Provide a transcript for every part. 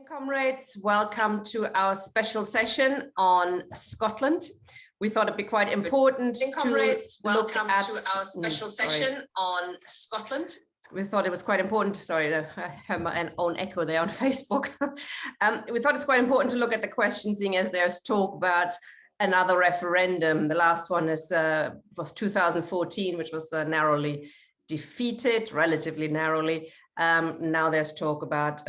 Comrades, welcome to our special session on Scotland. We thought it'd be quite important to look at our special session on Scotland. We thought it was quite important. Sorry, I have my own echo there on Facebook. We thought it's quite important to look at the question, seeing as there's talk about another referendum. The last one is was 2014, which was narrowly defeated, relatively narrowly. Now there's talk about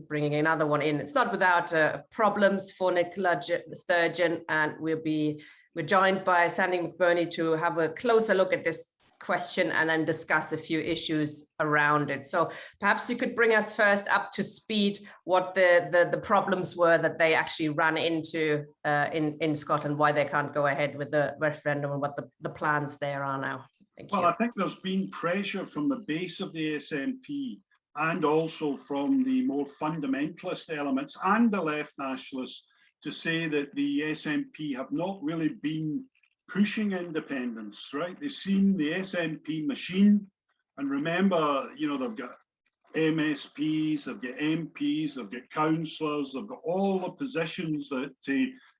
bringing another one in. It's not without problems for Nicola Sturgeon, and we're joined by Sandy McBurney to have a closer look at this question and then discuss a few issues around it. So perhaps you could bring us first up to speed what the problems were that they actually ran into in Scotland, why they can't go ahead with the referendum and what the plans there are now. Well, I think there's been pressure from the base of the SNP and also from the more fundamentalist elements and the left nationalists to say that the SNP have not really been pushing independence, right? They've seen the SNP machine, and remember, you know, they've got MSPs, they've got MPs, they've got councillors, they've got all the positions that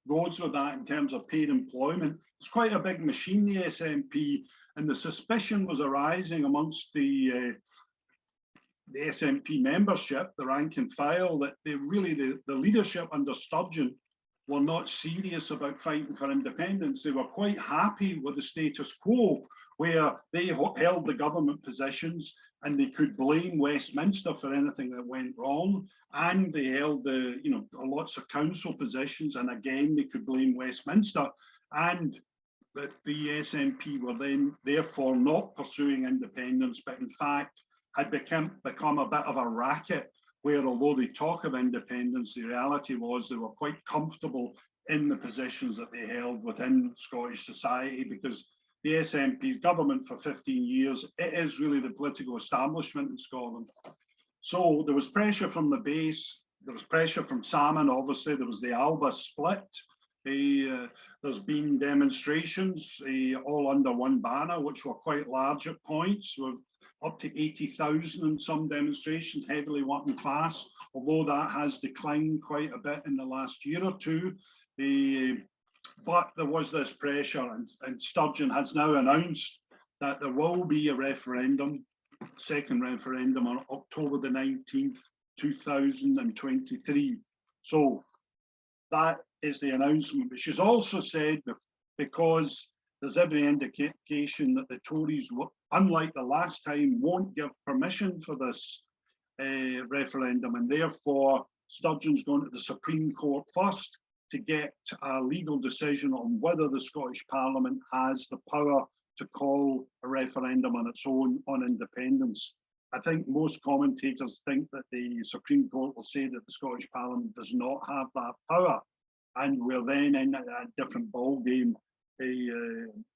goes with that in terms of paid employment. It's quite a big machine, the SNP, and the suspicion was arising amongst the SNP membership, the rank and file, that they really, the leadership under Sturgeon were not serious about fighting for independence. They were quite happy with the status quo, where they held the government positions and they could blame Westminster for anything that went wrong, and they held the, you know, lots of council positions, and again they could blame Westminster, and that the SNP were then therefore not pursuing independence, but in fact had become a bit of a racket, where although they talk of independence, the reality was they were quite comfortable in the positions that they held within Scottish society, because the SNP's government for 15 years, it is really the political establishment in Scotland. So there was pressure from the base, there was pressure from Salmon, obviously, there was the Alba split. There's been demonstrations all under one banner, which were quite large at points, with up to 80,000 in some demonstrations, heavily working class, although that has declined quite a bit in the last year or two. But there was this pressure, and Sturgeon has now announced that there will be a referendum, second referendum on October the 19th, 2023. So that is the announcement. But she's also said, because there's every indication that the Tories, unlike the last time, won't give permission for this referendum, and therefore Sturgeon's going to the Supreme Court first to get a legal decision on whether the Scottish Parliament has the power to call a referendum on its own on independence. I think most commentators think that the Supreme Court will say that the Scottish Parliament does not have that power, and we're then in a different ballgame. I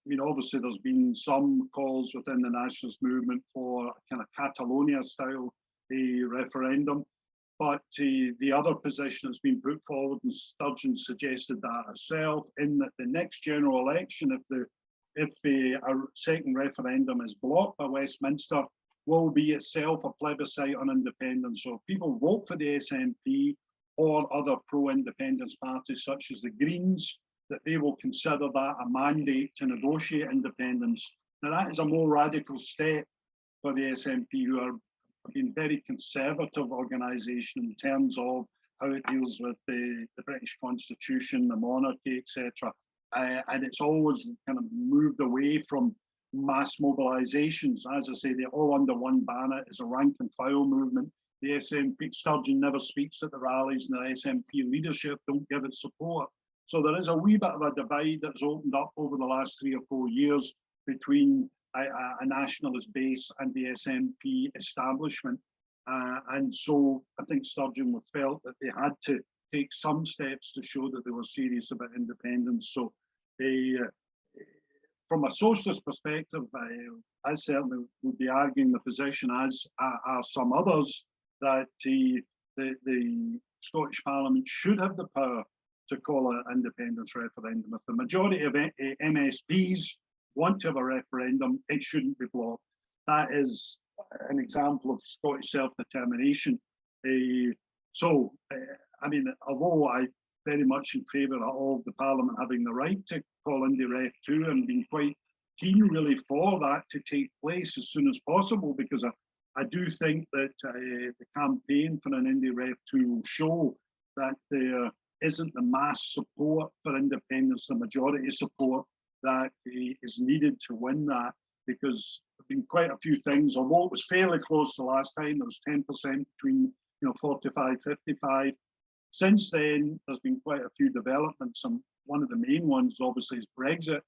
mean, obviously there's been some calls within the nationalist movement for a kind of Catalonia style referendum, but the other position that's been put forward, and Sturgeon suggested that herself, in that the next general election, if a second referendum is blocked by Westminster, will be itself a plebiscite on independence. So if people vote for the SNP or other pro-independence parties such as the Greens, that they will consider that a mandate to negotiate independence. Now that is a more radical step for the SNP, who are being very conservative organisation in terms of how it deals with the British Constitution, the monarchy, etc. And it's always kind of moved away from mass mobilisations. As I say, they're all under one banner. It's a rank and file movement. The SNP, Sturgeon never speaks at the rallies, and the SNP leadership don't give it support. So there is a wee bit of a divide that's opened up over the last 3 or 4 years between a nationalist base and the SNP establishment. And so I think Sturgeon felt that they had to take some steps to show that they were serious about independence. So from a socialist perspective, I certainly would be arguing the position, as are some others, that the Scottish Parliament should have the power to call an independence referendum. If the majority of MSPs want to have a referendum, it shouldn't be blocked. That is an example of Scottish self-determination. So, I mean, although I very much in favour of the Parliament having the right to call Indy Ref 2 and being quite keen really for that to take place as soon as possible, because I do think that the campaign for an Indy Ref 2 will show that there isn't the mass support for independence, the majority support that is needed to win that, because there have been quite a few things, although it was fairly close the last time, there was 10% between 45, 55. Since then, there's been quite a few developments, and one of the main ones obviously is Brexit,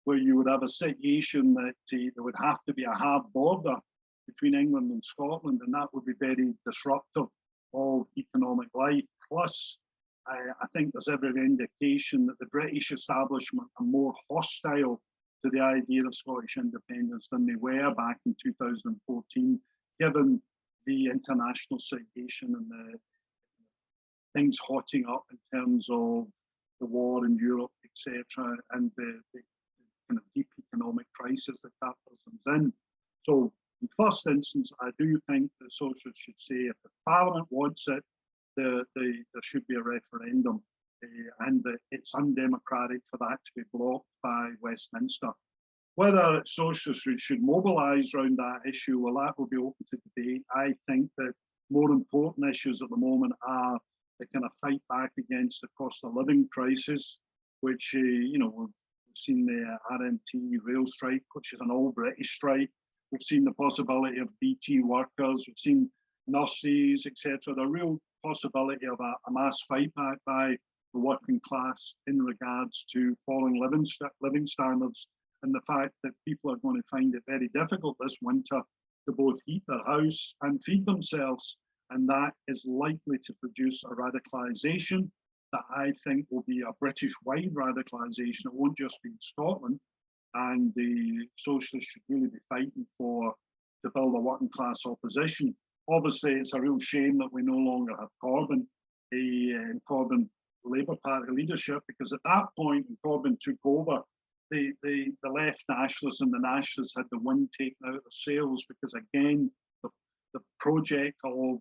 where you would have a situation that there would have to be a hard border between England and Scotland, and that would be very disruptive of economic life. Plus, I think there's every indication that the British establishment are more hostile to the idea of Scottish independence than they were back in 2014, given the international situation and the things hotting up in terms of the war in Europe, etc., and the kind of deep economic crisis that capitalism's in. So, in first instance, I do think the Socialists should say if the Parliament wants it, there should be a referendum, and that it's undemocratic for that to be blocked by Westminster. Whether Socialists should mobilise around that issue, well, that will be open to debate. I think that more important issues at the moment are the kind of fight back against the cost of living crisis, which, we've seen the RMT rail strike, which is an all-British strike. We've seen the possibility of BT workers, we've seen nurses, etc. The real possibility of a mass fight back by the working class in regards to falling living standards, and the fact that people are going to find it very difficult this winter to both heat their house and feed themselves. And that is likely to produce a radicalisation that I think will be a British-wide radicalisation. It won't just be in Scotland. And the Socialists should really be fighting to build a working class opposition. Obviously, it's a real shame that we no longer have Corbyn in Corbyn Labour Party leadership, because at that point, when Corbyn took over, the left nationalists and the nationalists had the wind taken out of the sails, because again, the project of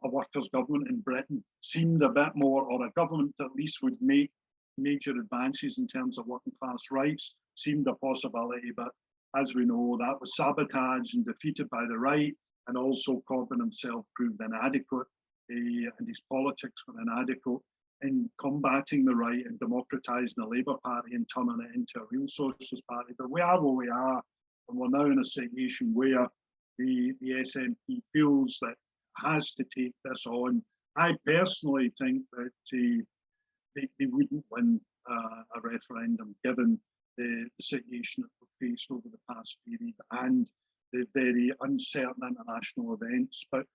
a workers' government in Britain seemed a bit more, or a government that at least would make major advances in terms of working class rights, seemed a possibility. But as we know, that was sabotaged and defeated by the right, and also Corbyn himself proved inadequate, and his politics were inadequate in combating the right and democratising the Labour Party and turning it into a real socialist party. But we are where we are, and we're now in a situation where the SNP feels that it has to take this on. I personally think that they wouldn't win a referendum, given the situation that we've faced over the past period and the very uncertain international events. But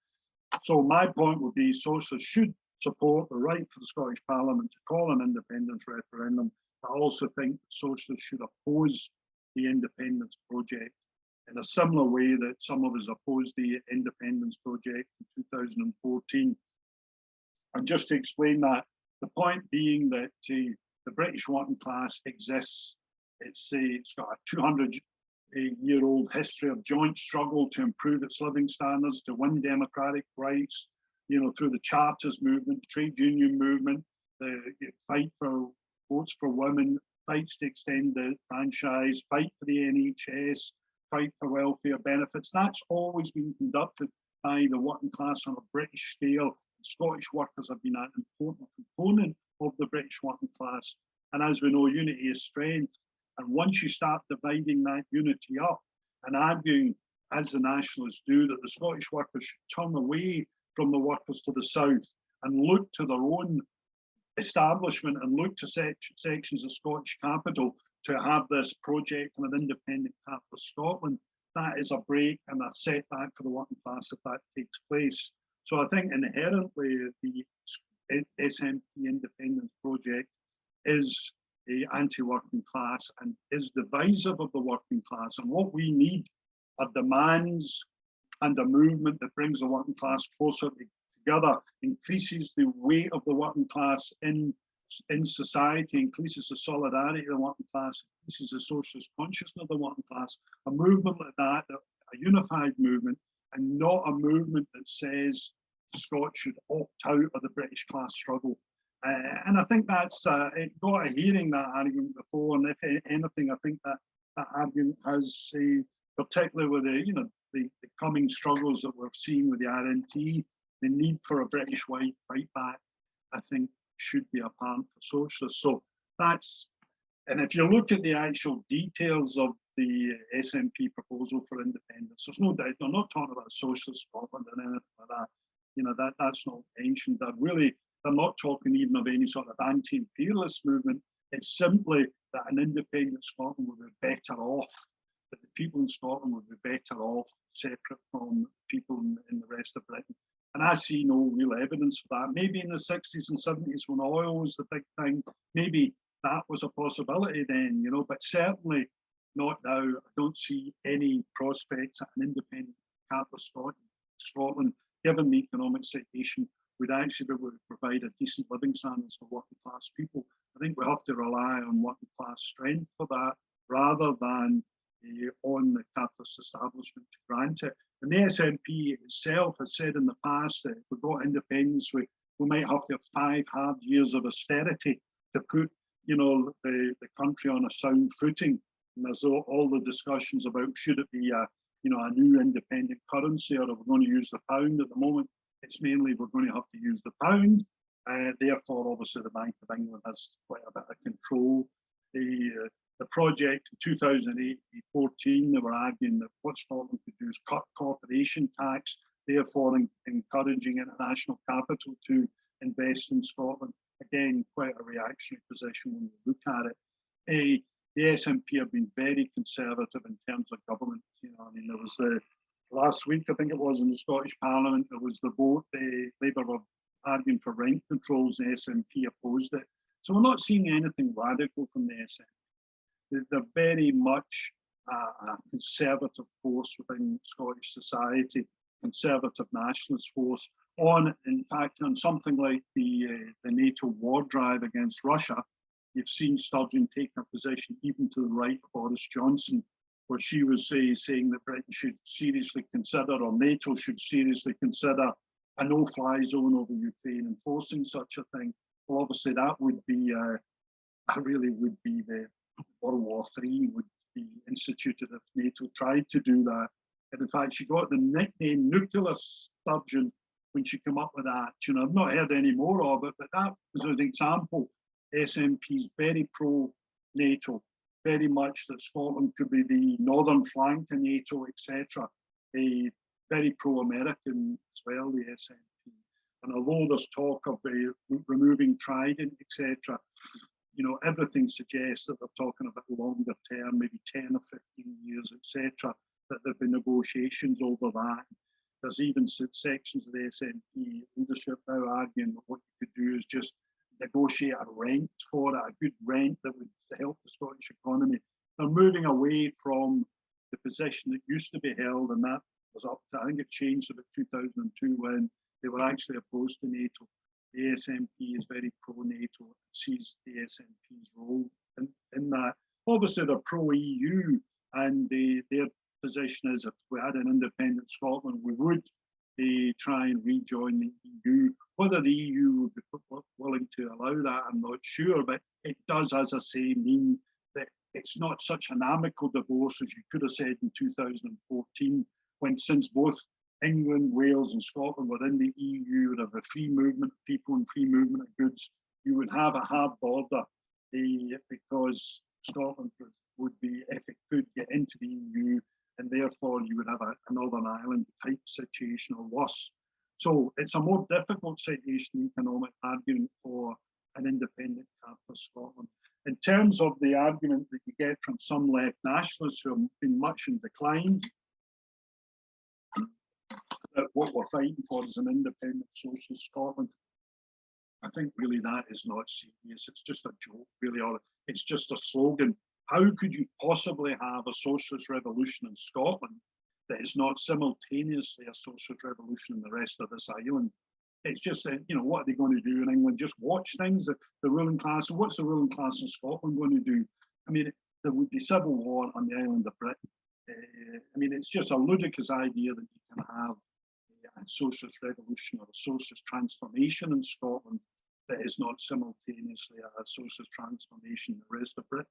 so my point would be Socialists should support the right for the Scottish Parliament to call an independence referendum. I also think Socialists should oppose the independence project in a similar way that some of us opposed the independence project in 2014. And just to explain that, the point being that the British working class exists. It's got a 200-year-old history of joint struggle to improve its living standards, to win democratic rights, through the Charters movement, the trade union movement, the fight for votes for women, fights to extend the franchise, fight for the NHS, fight for welfare benefits. That's always been conducted by the working class on a British scale. Scottish workers have been an important component of the British working class. And as we know, unity is strength. And once you start dividing that unity up and arguing, as the nationalists do, that the Scottish workers should turn away from the workers to the south and look to their own establishment and look to sections of Scottish capital to have this project of an independent capitalist Scotland, that is a break and a setback for the working class if that takes place. So I think inherently the SNP independence project is anti-working class and is divisive of the working class. And what we need are demands and a movement that brings the working class closer together, increases the weight of the working class in society, increases the solidarity of the working class, increases the socialist consciousness of the working class. A movement like that, a unified movement, and not a movement that says Scots should opt out of the British class struggle. And I think that's, it got a hearing, that argument before, and if anything, I think that that argument has, particularly with the, the coming struggles that we're seeing with the RNT, the need for a British-wide fight back, I think, should be apparent for socialists. So that's, and if you look at the actual details of the SNP proposal for independence, there's no doubt they're not talking about socialist Scotland and anything like that. That's not mentioned. They're not talking even of any sort of anti-imperialist movement. It's simply that an independent Scotland would be better off, that the people in Scotland would be better off separate from people in the rest of Britain. And I see no real evidence for that. Maybe in the 60s and 70s when oil was the big thing, maybe that was a possibility then, but certainly not now. I don't see any prospects that an independent Catholic Scotland, given the economic situation, would actually be able to provide a decent living standards for working class people. I think we have to rely on working class strength for that, rather than on the capitalist establishment to grant it. And the SNP itself has said in the past that if we got independence, we might have to have 5 hard years of austerity to put, the country on a sound footing. And there's all the discussions about should it be a new independent currency, or are we going to use the pound? At the moment, it's mainly we're going to have to use the pound. Therefore, obviously, the Bank of England has quite a bit of control. The project in 2014, they were arguing that what Scotland could do is cut corporation tax, therefore encouraging international capital to invest in Scotland. Again, quite a reactionary position when you look at it. The SNP have been very conservative in terms of government. There was last week, I think it was, in the Scottish Parliament, there was the vote, Labour were arguing for rent controls, the SNP opposed it. So we're not seeing anything radical from the SNP. They're very much a conservative force within Scottish society, conservative nationalist force. In fact, on something like the NATO war drive against Russia, you've seen Sturgeon take a position even to the right of Boris Johnson, where she was saying that Britain should seriously consider, or NATO should seriously consider, a no-fly zone over Ukraine, enforcing such a thing. Well, obviously that would be, would be the World War III would be instituted if NATO tried to do that. And in fact, she got the nickname Nuclear Sturgeon when she came up with that. I've not heard any more of it, but that was an example. SNP is very pro-NATO, very much that Scotland could be the northern flank of NATO, etc. Very pro-American as well, the SNP. And although there's talk of removing Trident, etc., everything suggests that they're talking about longer term, maybe 10 or 15 years, etc., that there've been negotiations over that. There's even sections of the SNP leadership now arguing that what you could do is just negotiate a rent for it, a good rent that would help the Scottish economy. They're moving away from the position that used to be held, and that was up to, I think it changed about 2002 when they were actually opposed to NATO. The SNP is very pro-NATO, sees the SNP's role in that. Obviously, they're pro-EU, and their position is if we had an independent Scotland, we would try and rejoin the EU. Whether the EU would be willing to allow that, I'm not sure, but it does, as I say, mean that it's not such an amicable divorce as you could have said in 2014, when since both England, Wales and Scotland were in the EU, you would have a free movement of people and free movement of goods. You would have a hard border because Scotland would be, if it could get into the EU, and therefore you would have a Northern Ireland type situation or worse. So it's a more difficult situation, economic argument for an independent capital Scotland. In terms of the argument that you get from some left nationalists who have been much in decline, that what we're fighting for is an independent socialist Scotland, I think really that is not serious. It's just a joke, really, or it's just a slogan. How could you possibly have a socialist revolution in Scotland that is not simultaneously a socialist revolution in the rest of this island? It's just, what are they going to do in England? Just watch things, the ruling class. What's the ruling class in Scotland going to do? I mean, there would be civil war on the island of Britain. It's just a ludicrous idea that you can have socialist revolution or a socialist transformation in Scotland that is not simultaneously a socialist transformation in the rest of Britain.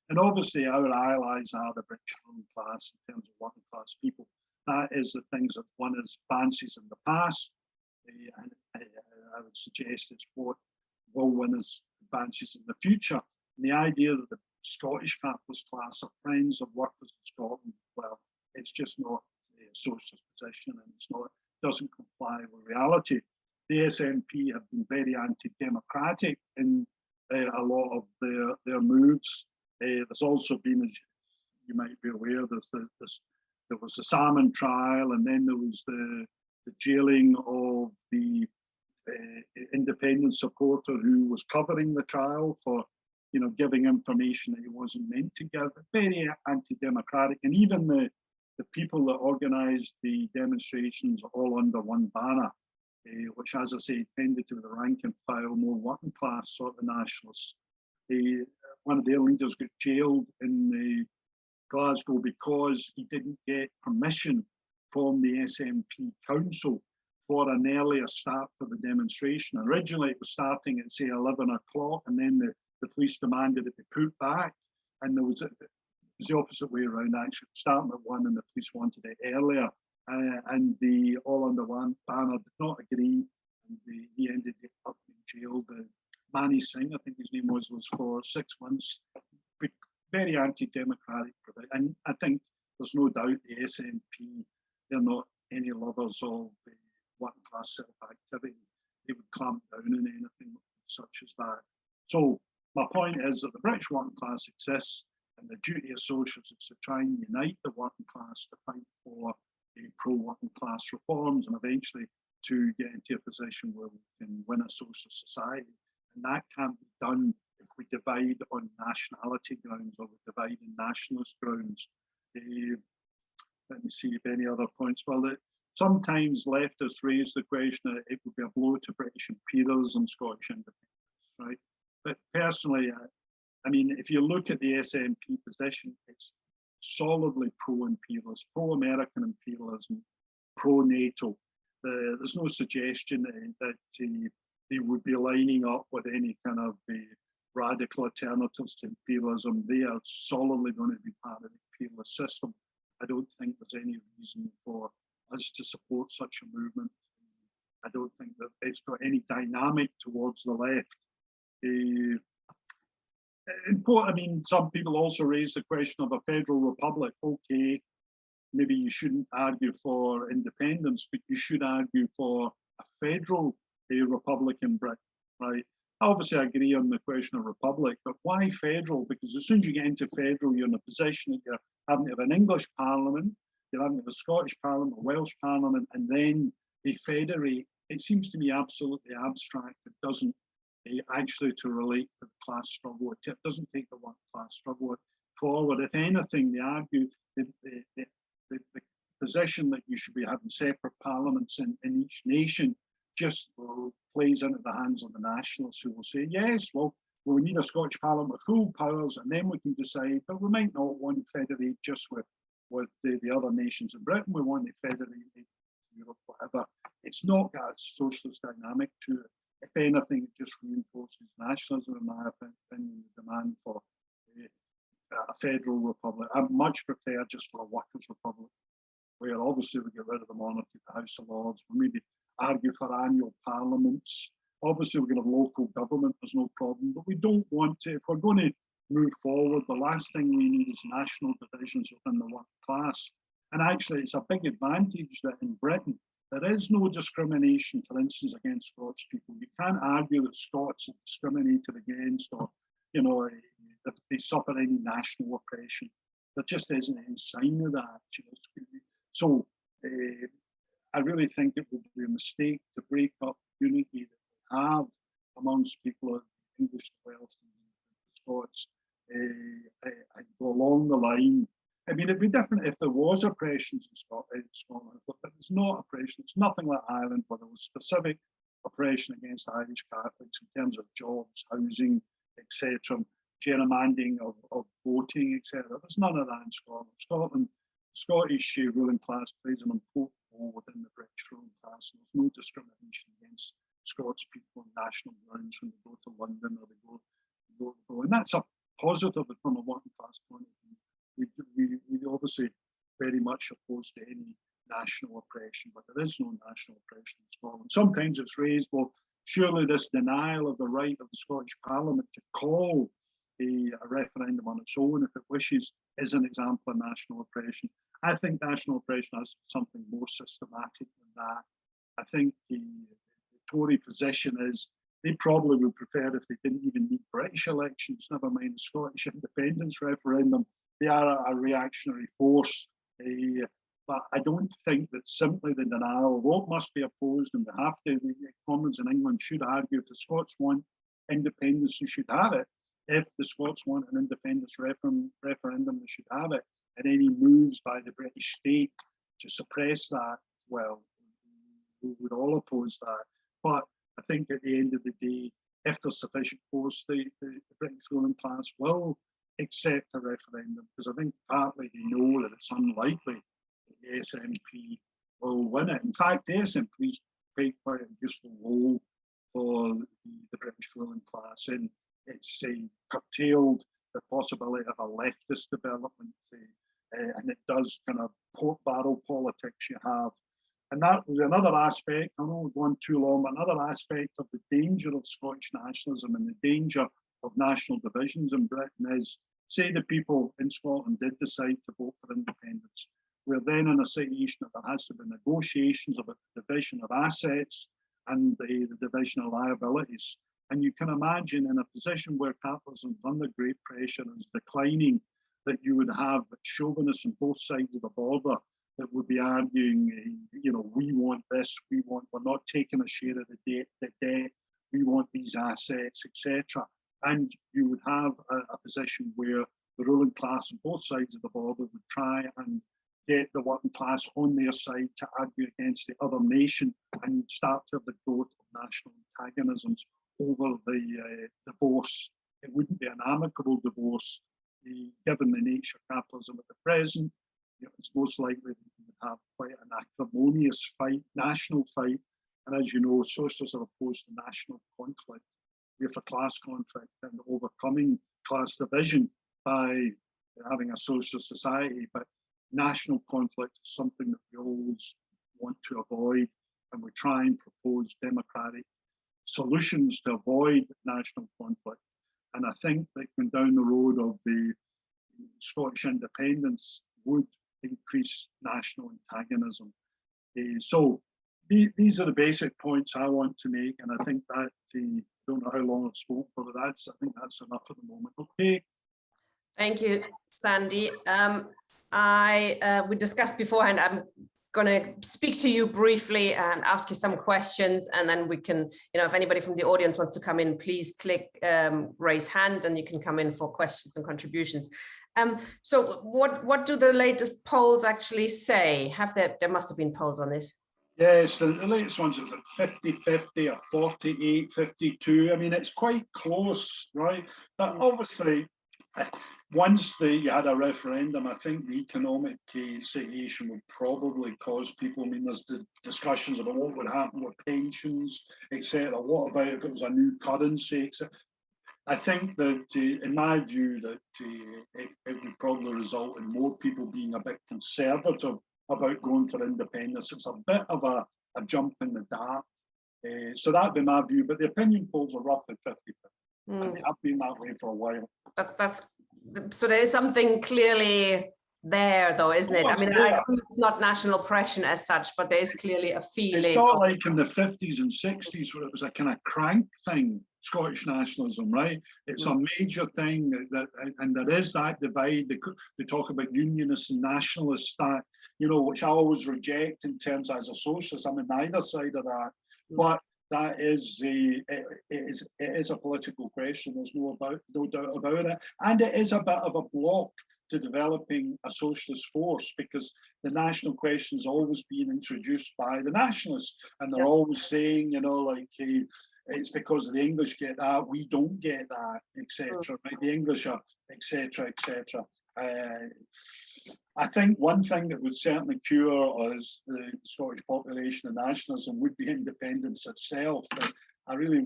And obviously our allies are the British ruling class in terms of working class people. That is the things that one has fancies in the past, and I would suggest it's what will win us advances in the future. And the idea that the Scottish capitalist class are friends of workers in Scotland, well, it's just not a socialist position, and it's not, doesn't comply with reality. The SNP have been very anti-democratic in a lot of their moves. There's also been, as you might be aware, there was the Salmon trial, and then there was the jailing of the independent supporter who was covering the trial for, you know, giving information that he wasn't meant to give. Very anti-democratic, and even the people that organised the demonstrations all under one banner, which, as I say, tended to be the rank and file, more working class sort of nationalists. One of their leaders got jailed in Glasgow because he didn't get permission from the SNP council for an earlier start for the demonstration. Originally it was starting at, say, 11 o'clock, and then the police demanded it be put back, and it was the opposite way around, actually, starting at 1 and the police wanted it earlier, and the All Under One banner did not agree, and he ended up in jail. Mani Singh, I think his name was for 6 months. Very anti-democratic, and I think there's no doubt the SNP, they're not any lovers of working class self-activity. They would clamp down on anything such as that. So my point is that the British working class exists, and the duty of socialists is to try and unite the working class to fight for pro-working class reforms, and eventually to get into a position where we can win a socialist society. And that can't be done if we divide on nationality grounds or we divide on nationalist grounds. Let me see if any other points. Well, sometimes leftists raise the question that it would be a blow to British imperialism, Scottish independence, right? But personally, I mean, if you look at the SNP position, it's solidly pro-imperialist, pro-American imperialism, pro-NATO. There's no suggestion that they would be lining up with any kind of radical alternatives to imperialism. They are solidly going to be part of the imperialist system. I don't think there's any reason for us to support such a movement. I don't think that it's got any dynamic towards the left. I mean, some people also raise the question of a federal republic. Okay, maybe you shouldn't argue for independence, but you should argue for a federal republic in Britain, right? Obviously, I agree on the question of republic, but why federal? Because as soon as you get into federal, you're in a position that you're having to have an English parliament, you're having to have a Scottish parliament, a Welsh parliament, and then they federate. It seems to me absolutely abstract. It doesn't actually to relate to the class struggle. It doesn't take the working class struggle forward. If anything, they argue the position that you should be having separate parliaments in each nation just plays into the hands of the nationalists, who will say, yes, well, we need a Scottish Parliament with full powers, and then we can decide, but we might not want to federate just with the other nations in Britain. We want to federate Europe, whatever. It's not got a socialist dynamic to it. If anything, it just reinforces nationalism, in my opinion, the demand for a federal republic. I much prefer just for a workers' republic, where obviously we get rid of the monarchy, the House of Lords, we maybe argue for annual parliaments. Obviously, we're going to have local government, there's no problem, but we don't want to, if we're going to move forward, the last thing we need is national divisions within the working class. And actually, it's a big advantage that in Britain, there is no discrimination, for instance, against Scots people. You can't argue that Scots are discriminated against, or, you know, if they suffer any national oppression. There just isn't any sign of that. You know? So I really think it would be a mistake to break up unity that we have amongst people of English, Welsh, and the Scots. I go along the line. I mean, it'd be different if there was oppressions in Scotland, but there's not oppression. It's nothing like Ireland, where there was specific oppression against Irish Catholics in terms of jobs, housing, etc., gerrymandering of voting, etc. There's none of that in Scotland. Scottish ruling class plays an important go within the British ruling class. There's no discrimination against Scots people on national grounds when they go to London or they go. And that's a positive from a working class point of view. We obviously very much opposed to any national oppression, but there is no national oppression in Scotland. Sometimes it's raised, well, surely this denial of the right of the Scottish Parliament to call a referendum on its own, if it wishes, is an example of national oppression. I think national oppression has something more systematic than that. I think the Tory position is they probably would prefer if they didn't even need British elections, never mind the Scottish independence referendum. They are a reactionary force. But I don't think that simply the denial of what must be opposed, and they have to, the Commons in England should argue if the Scots want independence, they should have it. If the Scots want an independence referendum, they should have it. And any moves by the British state to suppress that, well, we would all oppose that. But I think at the end of the day, if there's sufficient force, the British ruling class will accept a referendum, because I think partly they know that it's unlikely that the SNP will win it. In fact, the SNP's played quite a useful role for the British ruling class, and it's curtailed the possibility of a leftist development, and it does kind of pork barrel politics you have. And that was another aspect, I know we've gone too long, but another aspect of the danger of Scottish nationalism and the danger of national divisions in Britain is, say the people in Scotland did decide to vote for independence, we're then in a situation that there has to be negotiations about the division of assets and the division of liabilities. And you can imagine in a position where capitalism is under great pressure and is declining, that you would have chauvinists on both sides of the border that would be arguing, we want this, we're not taking a share of the debt, we want these assets, etc. And you would have a position where the ruling class on both sides of the border would try and get the working class on their side to argue against the other nation, and you'd start to have the growth of national antagonisms over the divorce. It wouldn't be an amicable divorce, given the nature of capitalism at the present. It's most likely that you would have quite an acrimonious fight, national fight. And as you know, socialists are opposed to national conflict. We're for class conflict and overcoming class division by having a socialist society. But national conflict is something that we always want to avoid, and we try and propose democratic solutions to avoid national conflict. And I think that going down the road of the Scottish independence would increase national antagonism. So these are the basic points I want to make, and I think that I don't know how long I've spoken for, but I think that's enough at the moment. Okay. Thank you, Sandy. We discussed beforehand, I'm going to speak to you briefly and ask you some questions, and then we can, if anybody from the audience wants to come in, please click raise hand and you can come in for questions and contributions. So what do the latest polls actually say? There must have been polls on this. Yes, the latest ones are like 50-50 or 48-52. I mean, it's quite close, right? But obviously, once you had a referendum, I think the economic situation would probably cause people, I mean, there's the discussions about what would happen with pensions, etc. What about if it was a new currency, etc. I think that, in my view, that it would probably result in more people being a bit conservative about going for independence. It's a bit of a jump in the dark. So that'd be my view, but the opinion polls are roughly 50-50. And they have been that way for a while. So there is something clearly there, though, isn't it? I mean, I agree it's not national oppression as such, but there is clearly a feeling. It's not like in the 50s and 60s where it was a kind of crank thing, Scottish nationalism, right? It's a major thing and there is that divide. They talk about unionists and nationalists, that, which I always reject in terms as a socialist. I'm on neither side of that, but that is it is a political question. There's no doubt about it, and it is a bit of a block to developing a socialist force, because the national question is always being introduced by the nationalists, and they're always saying, it's because the English get that, we don't get that, etc. Right? The English are, etc., etc. I think one thing that would certainly cure us, the Scottish population and nationalism, would be independence itself. But I really,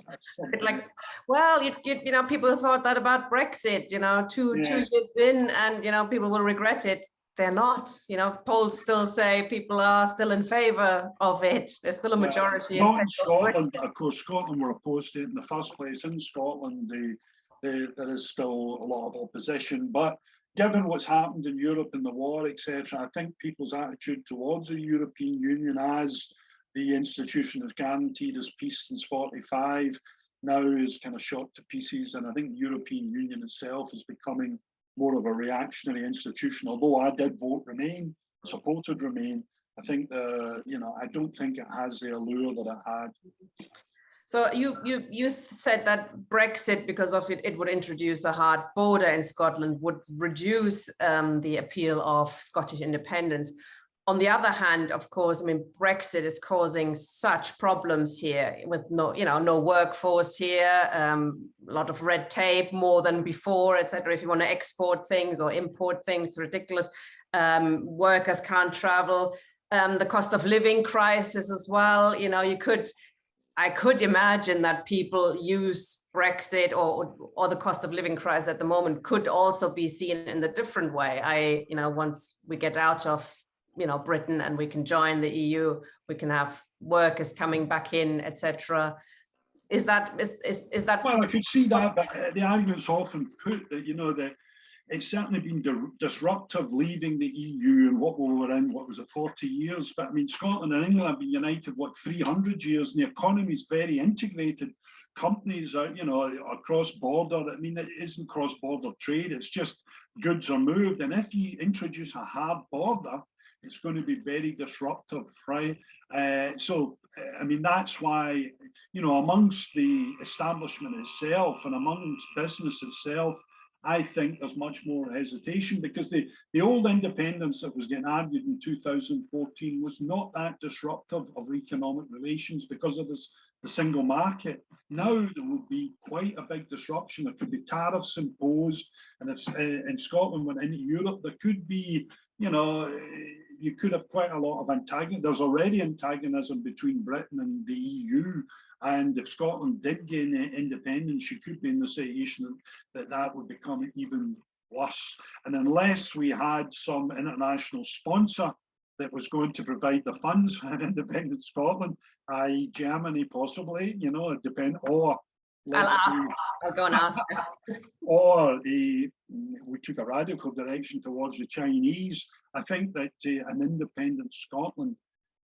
that's like, well, you know, people thought that about Brexit, you know, two years in, and, you know, people will regret it. They're not, you know, polls still say people are still in favour of it. There's still a majority. Not in Scotland, of course. Scotland were opposed to it in the first place. In Scotland, there is still a lot of opposition. But given what's happened in Europe and the war, etc., I think people's attitude towards the European Union as the institution that's guaranteed us peace since 45 now is kind of shot to pieces. And I think the European Union itself is becoming more of a reactionary institution. Although I did vote Remain, supported Remain, I think I don't think it has the allure that it had. So you said that Brexit, because of it, it would introduce a hard border in Scotland, would reduce the appeal of Scottish independence. On the other hand, of course, I mean, Brexit is causing such problems here with no workforce here, a lot of red tape, more than before, etc. If you want to export things or import things, it's ridiculous. Workers can't travel. The cost of living crisis as well. You know, I could imagine that people use Brexit or the cost of living crisis at the moment could also be seen in a different way. Once we get out of Britain and we can join the EU, we can have workers coming back in, etc. Is that well, I could see that, but the argument's often put that that it's certainly been disruptive leaving the EU and what we were in, what was it, 40 years? But I mean, Scotland and England have been united, 300 years, and the economy is very integrated. Companies are, are cross-border. I mean, it isn't cross-border trade, it's just goods are moved. And if you introduce a hard border, it's going to be very disruptive, right? So, I mean, that's why, amongst the establishment itself and amongst business itself, I think there's much more hesitation, because the old independence that was getting argued in 2014 was not that disruptive of economic relations because of the single market. Now there would be quite a big disruption. There could be tariffs imposed, and if in Scotland went into Europe, there could be, you could have quite a lot of antagonism. There's already antagonism between Britain and the EU. And if Scotland did gain independence, you could be in the situation that would become even worse. And unless we had some international sponsor that was going to provide the funds for an independent Scotland, i.e. Germany possibly, it depends, or I'll go and ask. Or we took a radical direction towards the Chinese. I think that an independent Scotland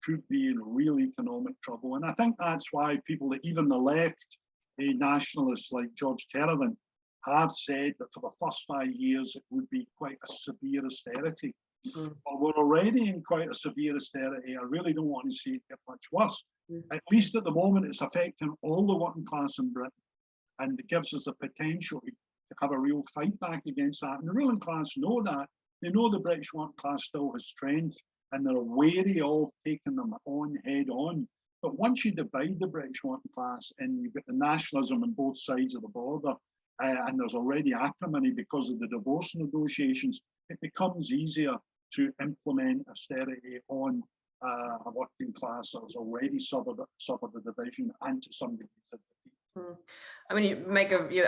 could be in real economic trouble. And I think that's why people, even the left nationalists like George Terravan, have said that for the first 5 years it would be quite a severe austerity. But we're already in quite a severe austerity. I really don't want to see it get much worse. At least at the moment, it's affecting all the working class in Britain. And it gives us the potential to have a real fight back against that. And the ruling class know that. They know the British working class still has strength, and they're wary of taking them on head on. But once you divide the British working class and you've got the nationalism on both sides of the border, and there's already acrimony because of the divorce negotiations, it becomes easier to implement austerity on a working class that has already suffered the division, and to some degree the defeat. I mean,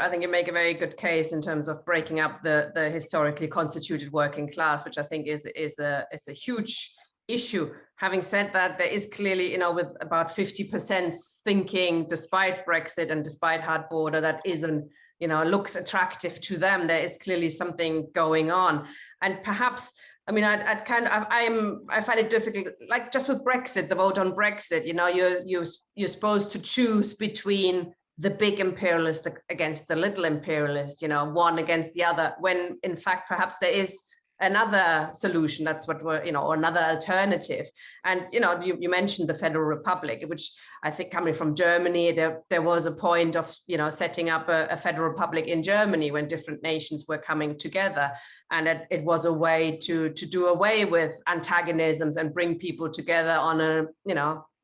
I think you make a very good case in terms of breaking up the historically constituted working class, which I think is a huge issue. Having said that, there is clearly, with about 50% thinking, despite Brexit and despite hard border, that isn't, looks attractive to them. There is clearly something going on, and perhaps. I mean, I find it difficult, like just with Brexit, the vote on Brexit, you're supposed to choose between the big imperialist against the little imperialist, one against the other, when in fact, perhaps there is another solution. That's what we're, or another alternative. And, you mentioned the Federal Republic, which I think coming from Germany, there was a point of, setting up a Federal Republic in Germany when different nations were coming together. And it was a way to do away with antagonisms and bring people together on a,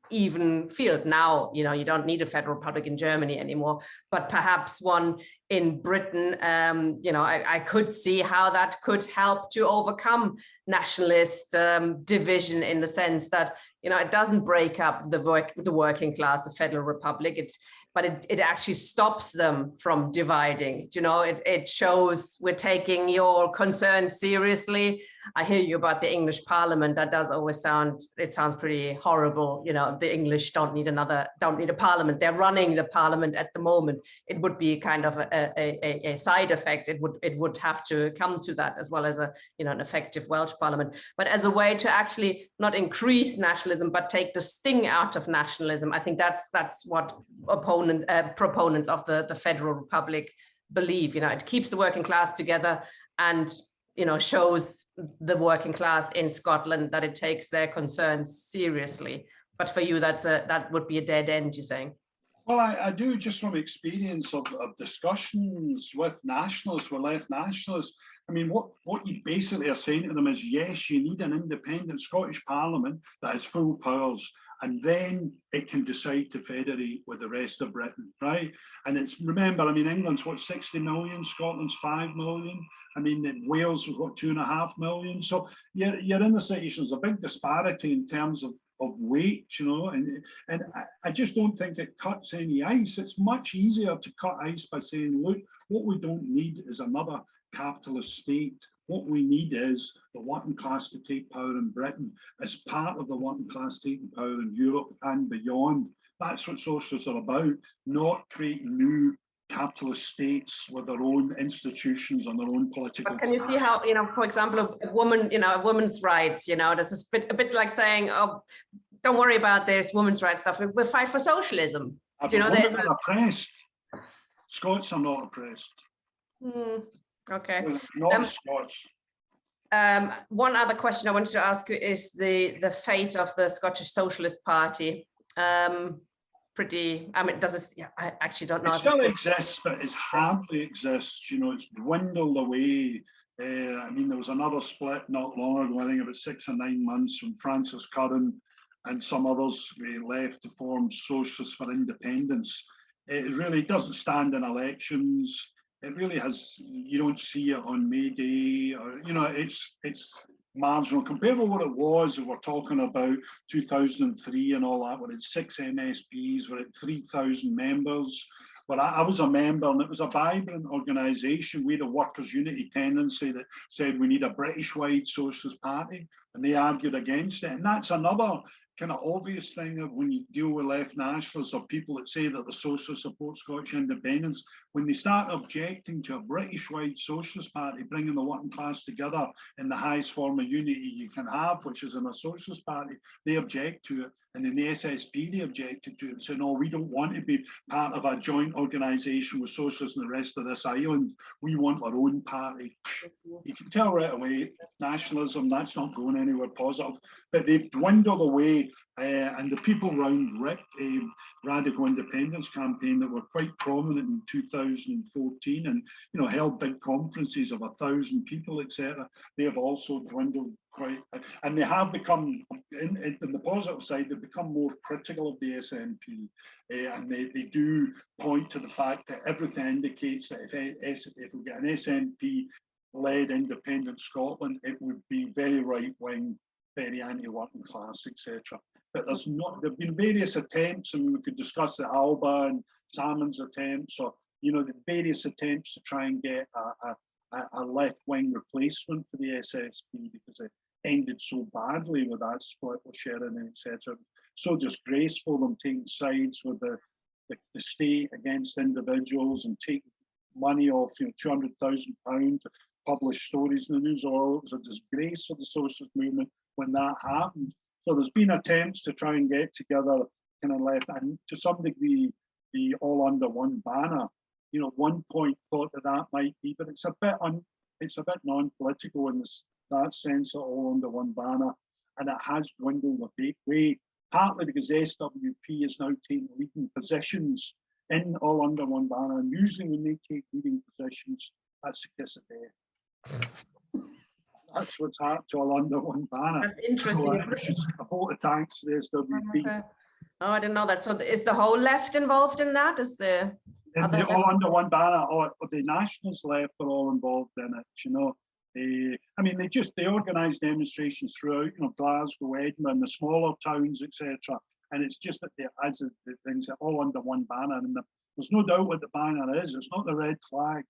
even field. Now, you know, you don't need a federal republic in Germany anymore, but perhaps one in Britain. You know, I could see how that could help to overcome nationalist division, in the sense that, you know, it doesn't break up the working class, the federal republic, but it actually stops them from dividing. You know, it shows we're taking your concerns seriously. I hear you about the English Parliament. That does always sounds pretty horrible. You know, the English don't need a parliament. They're running the parliament at the moment. It would be kind of a side effect. It would have to come to that, as well as an effective Welsh parliament. But as a way to actually not increase nationalism, but take the sting out of nationalism, I think that's what proponents of the federal republic believe. You know, it keeps the working class together, and, you know, shows the working class in Scotland that it takes their concerns seriously. But for you, that would be a dead end, you're saying? Well, I do, just from experience of discussions with nationalists, with left nationalists. I mean, what you basically are saying to them is, yes, you need an independent Scottish Parliament that has full powers, and then it can decide to federate with the rest of Britain, right? And remember, I mean, England's what, 60 million, Scotland's 5 million. I mean, Wales was what, 2.5 million. So you're in the situation, there's a big disparity in terms of weight, you know, and I just don't think it cuts any ice. It's much easier to cut ice by saying, look, what we don't need is another capitalist state. What we need is the working class to take power in Britain as part of the working class taking power in Europe and beyond. That's what socialists are about, not creating new capitalist states with their own institutions and their own political. But can you see how, you know, for example, a woman, you know, a woman's rights, you know, that's a bit like saying, oh, don't worry about this women's rights stuff. We'll fight for socialism. Do you know, women are oppressed. Scots are not oppressed. Okay. Not Scots. One other question I wanted to ask you is the fate of the Scottish Socialist Party. I mean, does it? Yeah, I actually don't know. It still exists, but it hardly exists. You know, it's dwindled away. I mean, there was another split not long ago, I think about 6 or 9 months, when Francis Curran and some others left to form Socialists for Independence. It really doesn't stand in elections. It really has, you don't see it on May Day, or, you know, it's marginal compared with what it was. We're talking about 2003 and all that, when it's 6 MSPs, we're at 3,000 members. But I was a member, and it was a vibrant organisation. We had a workers' unity tendency that said we need a British-wide socialist party, and they argued against it. And that's another kind of obvious thing of when you deal with left nationalists or people that say that the socialists support Scottish independence, when they start objecting to a British-wide socialist party bringing the working class together in the highest form of unity you can have, which is in a socialist party, they object to it. And in the SSP, they objected to it and said, no, we don't want to be part of a joint organisation with socialists and the rest of this island. We want our own party. You can tell right away, nationalism, that's not going anywhere positive. But they've dwindled away. And the people around Rick, a radical independence campaign that were quite prominent in 2014 and, you know, held big conferences of 1,000 people, etc. They have also dwindled quite, and they have become, in the positive side, they've become more critical of the SNP. And they do point to the fact that everything indicates that if we get an SNP-led independent Scotland, it would be very right-wing, very anti-working class, etc. But there've been various attempts, and we could discuss the Alba and Salmon's attempts, or, you know, the various attempts to try and get a left-wing replacement for the SSP, because it ended so badly with that split with Sheridan, etc. So disgraceful, them taking sides with the state against individuals and taking money off, you know, £200,000 to publish stories in the news. It was a disgrace for the socialist movement when that happened. So there's been attempts to try and get together kind of left, and to some degree, the all under one banner. You know, one point thought that might be, but it's a bit non-political in that sense, of all under one banner, and it has dwindled a big way. Partly because SWP is now taking leading positions in all under one banner, and usually when they take leading positions, that's a kiss of death. That's what's happened to all under one banner. That's interesting. So I vote of thanks to the SWP. Oh, I didn't know that. So is the whole left involved in that? Is the And they're all under one banner, or the nationalist left are all involved in it, you know. I mean, they organise demonstrations throughout, you know, Glasgow, Edinburgh, and the smaller towns, etc. And it's just that as the things are all under one banner, and there's no doubt what the banner is. It's not the red flag.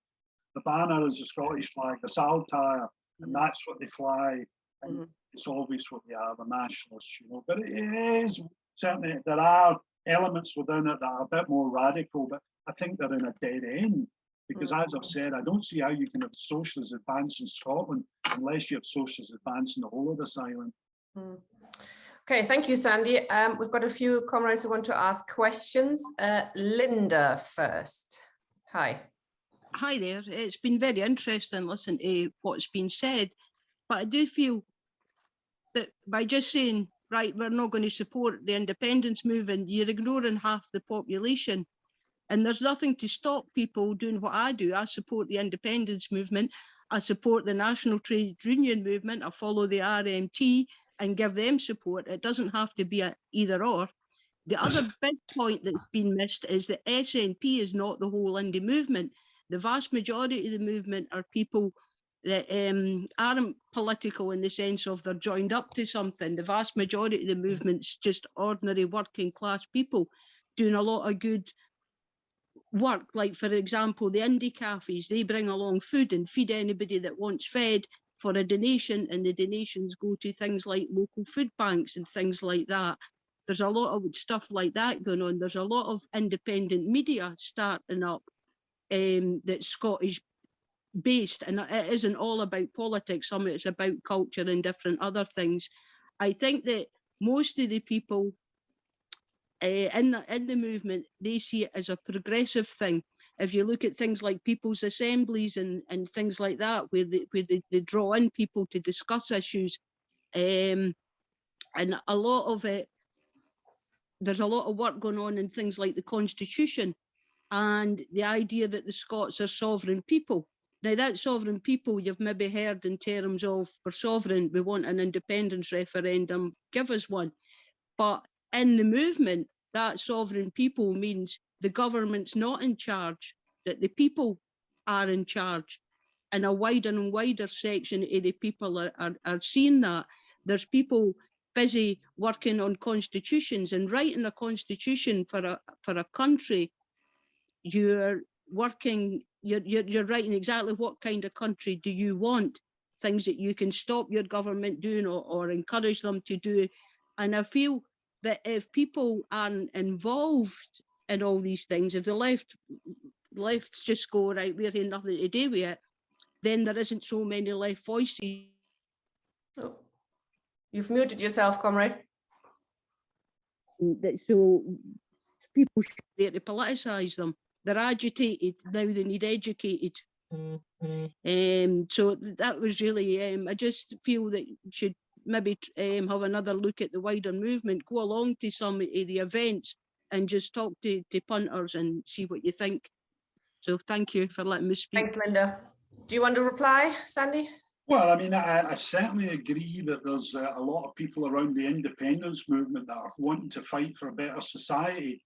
The banner is the Scottish flag, the saltire, and that's what they fly. And it's obvious what they are, the nationalists, you know. But it is certainly, there are elements within it that are a bit more radical, but I think they're in a dead end. Because as I've said, I don't see how you can have socialist advance in Scotland unless you have socialist advance in the whole of this island. Okay, thank you, Sandy. We've got a few comrades who want to ask questions. Linda first. Hi. Hi there. It's been very interesting listening to what's been said, but I do feel that by just saying, right, we're not going to support the independence movement, you're ignoring half the population. And there's nothing to stop people doing what I do. I support the independence movement. I support the National Trade Union movement. I follow the RMT and give them support. It doesn't have to be an either or. The other big point that's been missed is that SNP is not the whole indie movement. The vast majority of the movement are people that aren't political in the sense of they're joined up to something. The vast majority of the movement's just ordinary working class people doing a lot of good work. Like, for example, the indie cafes, they bring along food and feed anybody that wants fed for a donation, and the donations go to things like local food banks and things like that. There's a lot of stuff like that going on. There's a lot of independent media starting up that's Scottish based, and it isn't all about politics. Some of it's about culture and different other things. I think that most of the people in the movement, they see it as a progressive thing. If you look at things like people's assemblies and things like that, where they draw in people to discuss issues, and a lot of it, there's a lot of work going on in things like the Constitution and the idea that the Scots are sovereign people. Now, that sovereign people, you've maybe heard in terms of, we're sovereign, we want an independence referendum, give us one. But in the movement, that sovereign people means the government's not in charge, that the people are in charge. And a wider and wider section of the people are seeing that. There's people busy working on constitutions and writing a constitution for a country. You're writing exactly what kind of country do you want, things that you can stop your government doing or encourage them to do. And I feel that if people aren't involved in all these things, if the lefts just go, right, we're having nothing to do with it, then there isn't so many left voices. Oh, you've muted yourself, comrade. So people should be there to politicise them. They're agitated, now they need educated. So that was really, I just feel that you should maybe have another look at the wider movement, go along to some of the events and just talk to punters and see what you think. So thank you for letting me speak. Thanks, Linda. Do you want to reply, Sandy? Well, I mean, I certainly agree that there's a lot of people around the independence movement that are wanting to fight for a better society,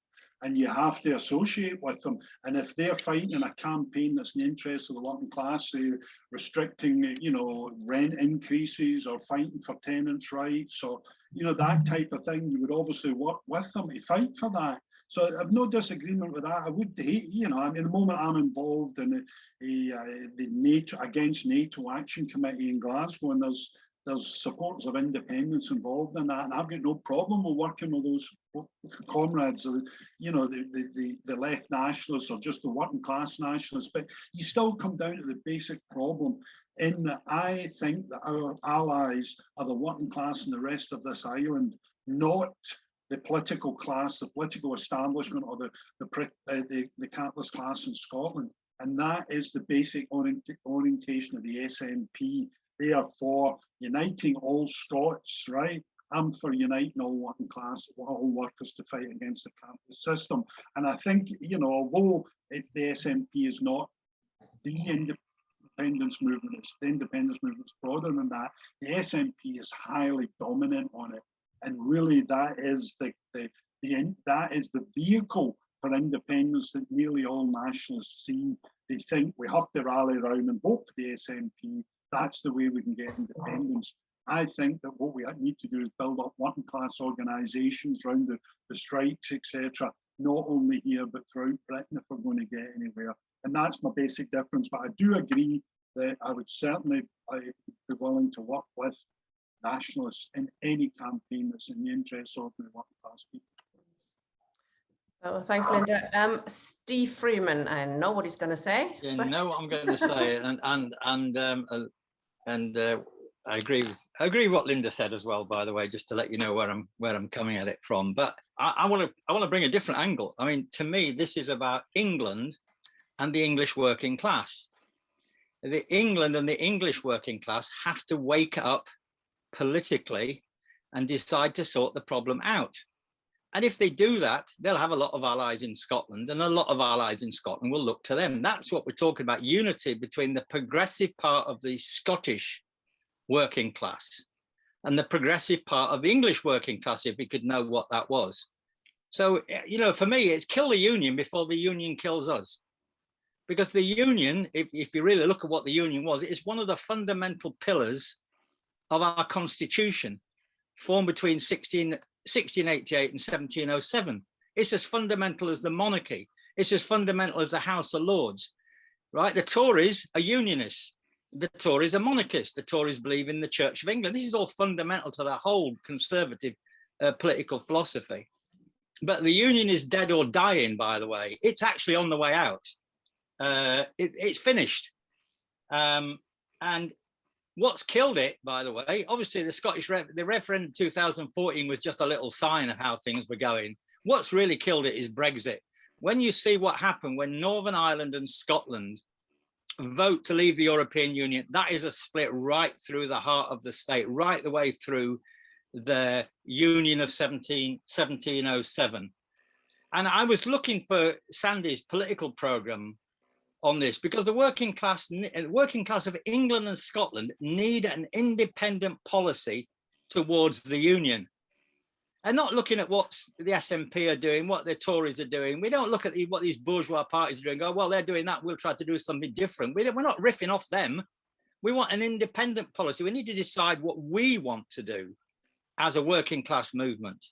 and you have to associate with them. And if they're fighting in a campaign that's in the interest of the working class, say restricting, you know, rent increases or fighting for tenants' rights or, you know, that type of thing, you would obviously work with them to fight for that. So I have no disagreement with that. I would hate, you know, I mean, the moment I'm involved in the NATO against NATO Action Committee in Glasgow, and there's supporters of independence involved in that, and I've got no problem with working with those comrades, you know, the left nationalists or just the working class nationalists. But you still come down to the basic problem in that I think that our allies are the working class and the rest of this island, not the political class, the political establishment, or the capitalist class in Scotland. And that is the basic orientation of the SNP. They are for uniting all Scots, right? I'm for uniting all working class, all workers to fight against the capitalist system. And I think, you know, although the SNP is not the independence movement, the independence movement's broader than that, the SNP is highly dominant on it. And really that is the that is the vehicle for independence that nearly all nationalists see. They think we have to rally around and vote for the SNP. That's the way we can get independence. I think that what we need to do is build up working class organisations around the strikes, etc., not only here but throughout Britain if we're going to get anywhere. And that's my basic difference. But I do agree that I would certainly be willing to work with nationalists in any campaign that's in the interests of the working class people. Oh, thanks, Linda. Steve Freeman, I know what he's going to say. You know what I'm going to say, and I agree with what Linda said as well. By the way, just to let you know where I'm coming at it from. But I want to bring a different angle. I mean, to me, this is about England and the English working class. England and the English working class have to wake up politically and decide to sort the problem out. And if they do that, they'll have a lot of allies in Scotland, and a lot of allies in Scotland will look to them. That's what we're talking about, unity between the progressive part of the Scottish working class and the progressive part of the English working class, if we could know what that was. So, you know, for me, it's kill the union before the union kills us. Because the union, if you really look at what the union was, it's one of the fundamental pillars of our constitution, formed between 1688 and 1707. It's as fundamental as the monarchy. It's as fundamental as the House of Lords, right? The Tories are unionists. The Tories are monarchists. The Tories believe in the Church of England. This is all fundamental to the whole conservative political philosophy. But the union is dead or dying, by the way. It's actually on the way out. It's finished. And what's killed it, by the way, obviously the referendum 2014 was just a little sign of how things were going. What's really killed it is Brexit. When you see what happened when Northern Ireland and Scotland vote to leave the European Union, that is a split right through the heart of the state, right the way through the Union of 1707. And I was looking for Sandy's political programme on this, because the working class of England and Scotland need an independent policy towards the union, and not looking at what the SNP are doing, what the Tories are doing. We don't look at what these bourgeois parties are doing, go, well, they're doing that, we'll try to do something different. We're not riffing off them. We want an independent policy. We need to decide what we want to do as a working class movement.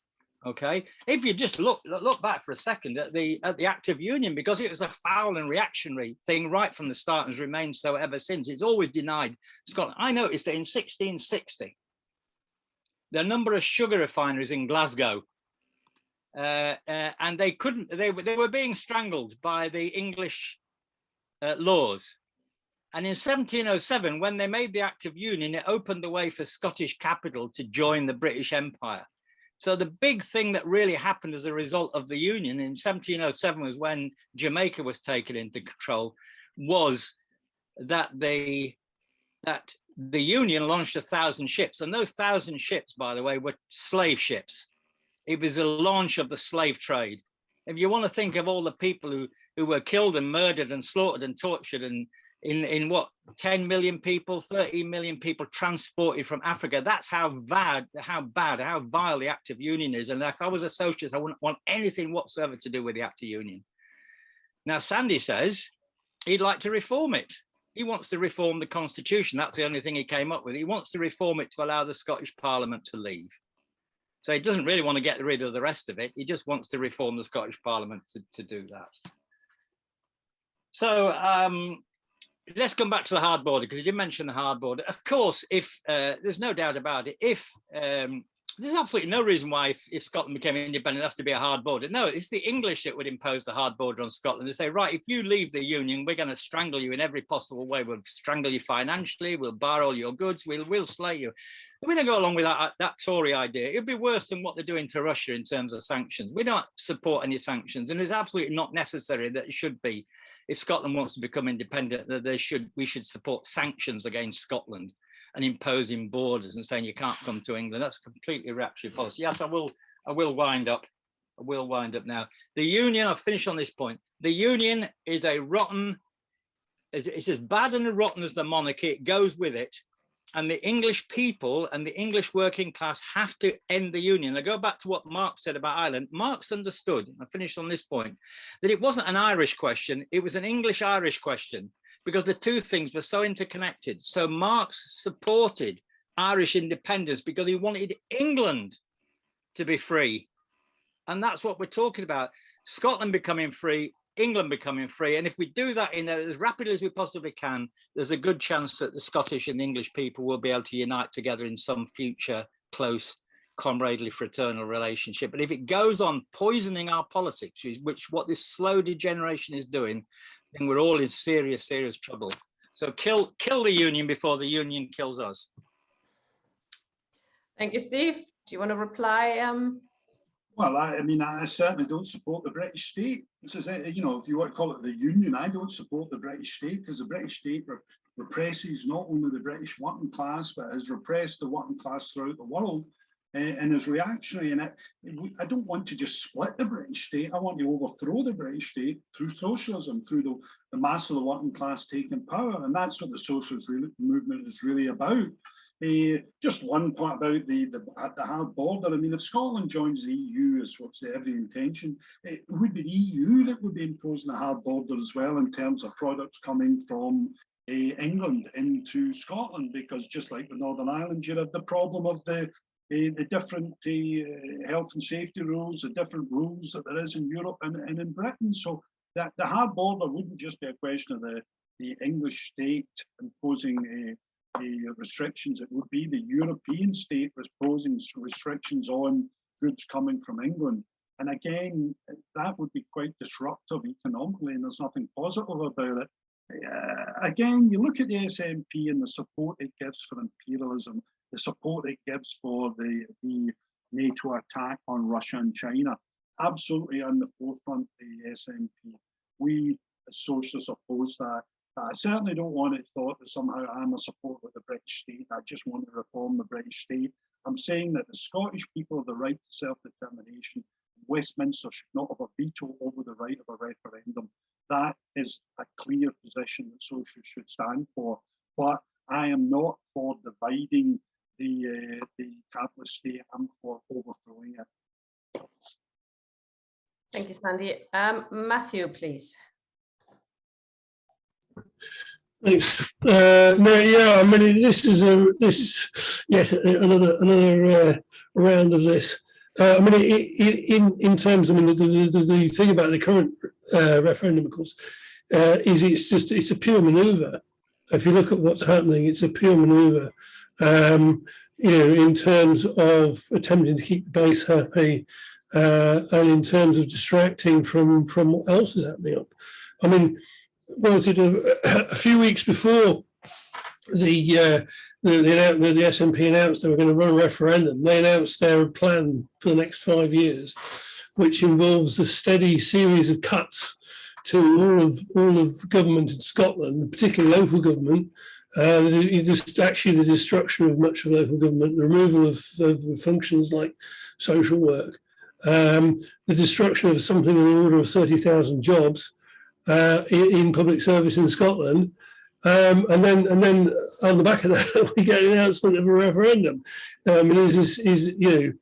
Okay, if you just look back for a second at the active union, because it was a foul and reactionary thing right from the start and has remained so ever since. It's always denied Scotland. I noticed that in 1660, the number of sugar refineries in Glasgow, and they were being strangled by the English laws. And in 1707, when they made the active union, it opened the way for Scottish capital to join the British Empire. So the big thing that really happened as a result of the union in 1707 was when Jamaica was taken into control, was that the union launched 1,000 ships. And those 1,000 ships, by the way, were slave ships. It was a launch of the slave trade. If you want to think of all the people who were killed and murdered and slaughtered and tortured, and in what, 10 million people, 13 million people transported from Africa. That's how vile the active union is. And if I was a socialist, I wouldn't want anything whatsoever to do with the active union. Now, Sandy says he'd like to reform it. He wants to reform the constitution. That's the only thing he came up with. He wants to reform it to allow the Scottish Parliament to leave. So he doesn't really want to get rid of the rest of it. He just wants to reform the Scottish Parliament to do that. So, let's come back to the hard border, because you did mention the hard border. Of course, if there's no doubt about it, if there's absolutely no reason why if Scotland became independent, it has to be a hard border. No, it's the English that would impose the hard border on Scotland. They say, right, if you leave the union, we're going to strangle you in every possible way. We'll strangle you financially. We'll bar all your goods. We'll slay you. We don't go along with that Tory idea. It'd be worse than what they're doing to Russia in terms of sanctions. We don't support any sanctions, and it's absolutely not necessary that it should be. If Scotland wants to become independent, that we should support sanctions against Scotland and imposing borders and saying you can't come to England. That's completely reactionary policy. Yes, I will wind up. I will wind up now. The union, I'll finish on this point. The union is a rotten, it's as bad and rotten as the monarchy. It goes with it. and the English people and the English working class have to end the union. I go back to what Marx said about Ireland. Marx understood, I finished on this point, that it wasn't an Irish question, it was an English-Irish question, because the two things were so interconnected. So Marx supported Irish independence because he wanted England to be free. And that's what we're talking about. Scotland becoming free, England becoming free. And if we do that in as rapidly as we possibly can, there's a good chance that the Scottish and English people will be able to unite together in some future close comradely fraternal relationship. But if it goes on poisoning our politics, which what this slow degeneration is doing, then we're all in serious, serious trouble. So kill the union before the union kills us. Thank you, Steve. Do you want to reply? Well, I mean, I certainly don't support the British state. This is, you know, if you want to call it the union, I don't support the British state, because the British state represses not only the British working class, but has repressed the working class throughout the world and is reactionary. And I don't want to just split the British state. I want to overthrow the British state through socialism, through the mass of the working class taking power. And that's what the socialist movement is really about. Just one point about the hard border. I mean, if Scotland joins the EU, as what's every intention, it would be the EU that would be imposing a hard border as well in terms of products coming from England into Scotland, because just like with Northern Ireland, you have the problem of the different health and safety rules, the different rules that there is in Europe and in Britain. So that the hard border wouldn't just be a question of the English state imposing restrictions. It would be the European state imposing restrictions on goods coming from England. And again, that would be quite disruptive economically, and there's nothing positive about it. Again, you look at the SNP and the support it gives for imperialism, the support it gives for the NATO attack on Russia and China, absolutely on the forefront of the SNP. We as socialists oppose that. I certainly don't want it thought that somehow I'm a supporter of the British state. I just want to reform the British state. I'm saying that the Scottish people have the right to self-determination. Westminster should not have a veto over the right of a referendum. That is a clear position that socialists should stand for. But I am not for dividing the capitalist state. I'm for overthrowing it. Thank you, Sandy. Matthew, please. Thanks. No, yeah, I mean, this is yet another round of this. I mean, in terms, I mean, the thing about the current referendum, of course, is it's a pure manoeuvre. If you look at what's happening, it's a pure manoeuvre. You know, in terms of attempting to keep the base happy, and in terms of distracting from what else is happening. I mean, was it a few weeks before the SNP announced they were going to run a referendum? They announced their plan for the next 5 years, which involves a steady series of cuts to all of government in Scotland, particularly local government. Actually, the destruction of much of local government, the removal of functions like social work, the destruction of something in the order of 30,000 jobs in public service in Scotland, and then on the back of that we get an announcement of a referendum. And is you know,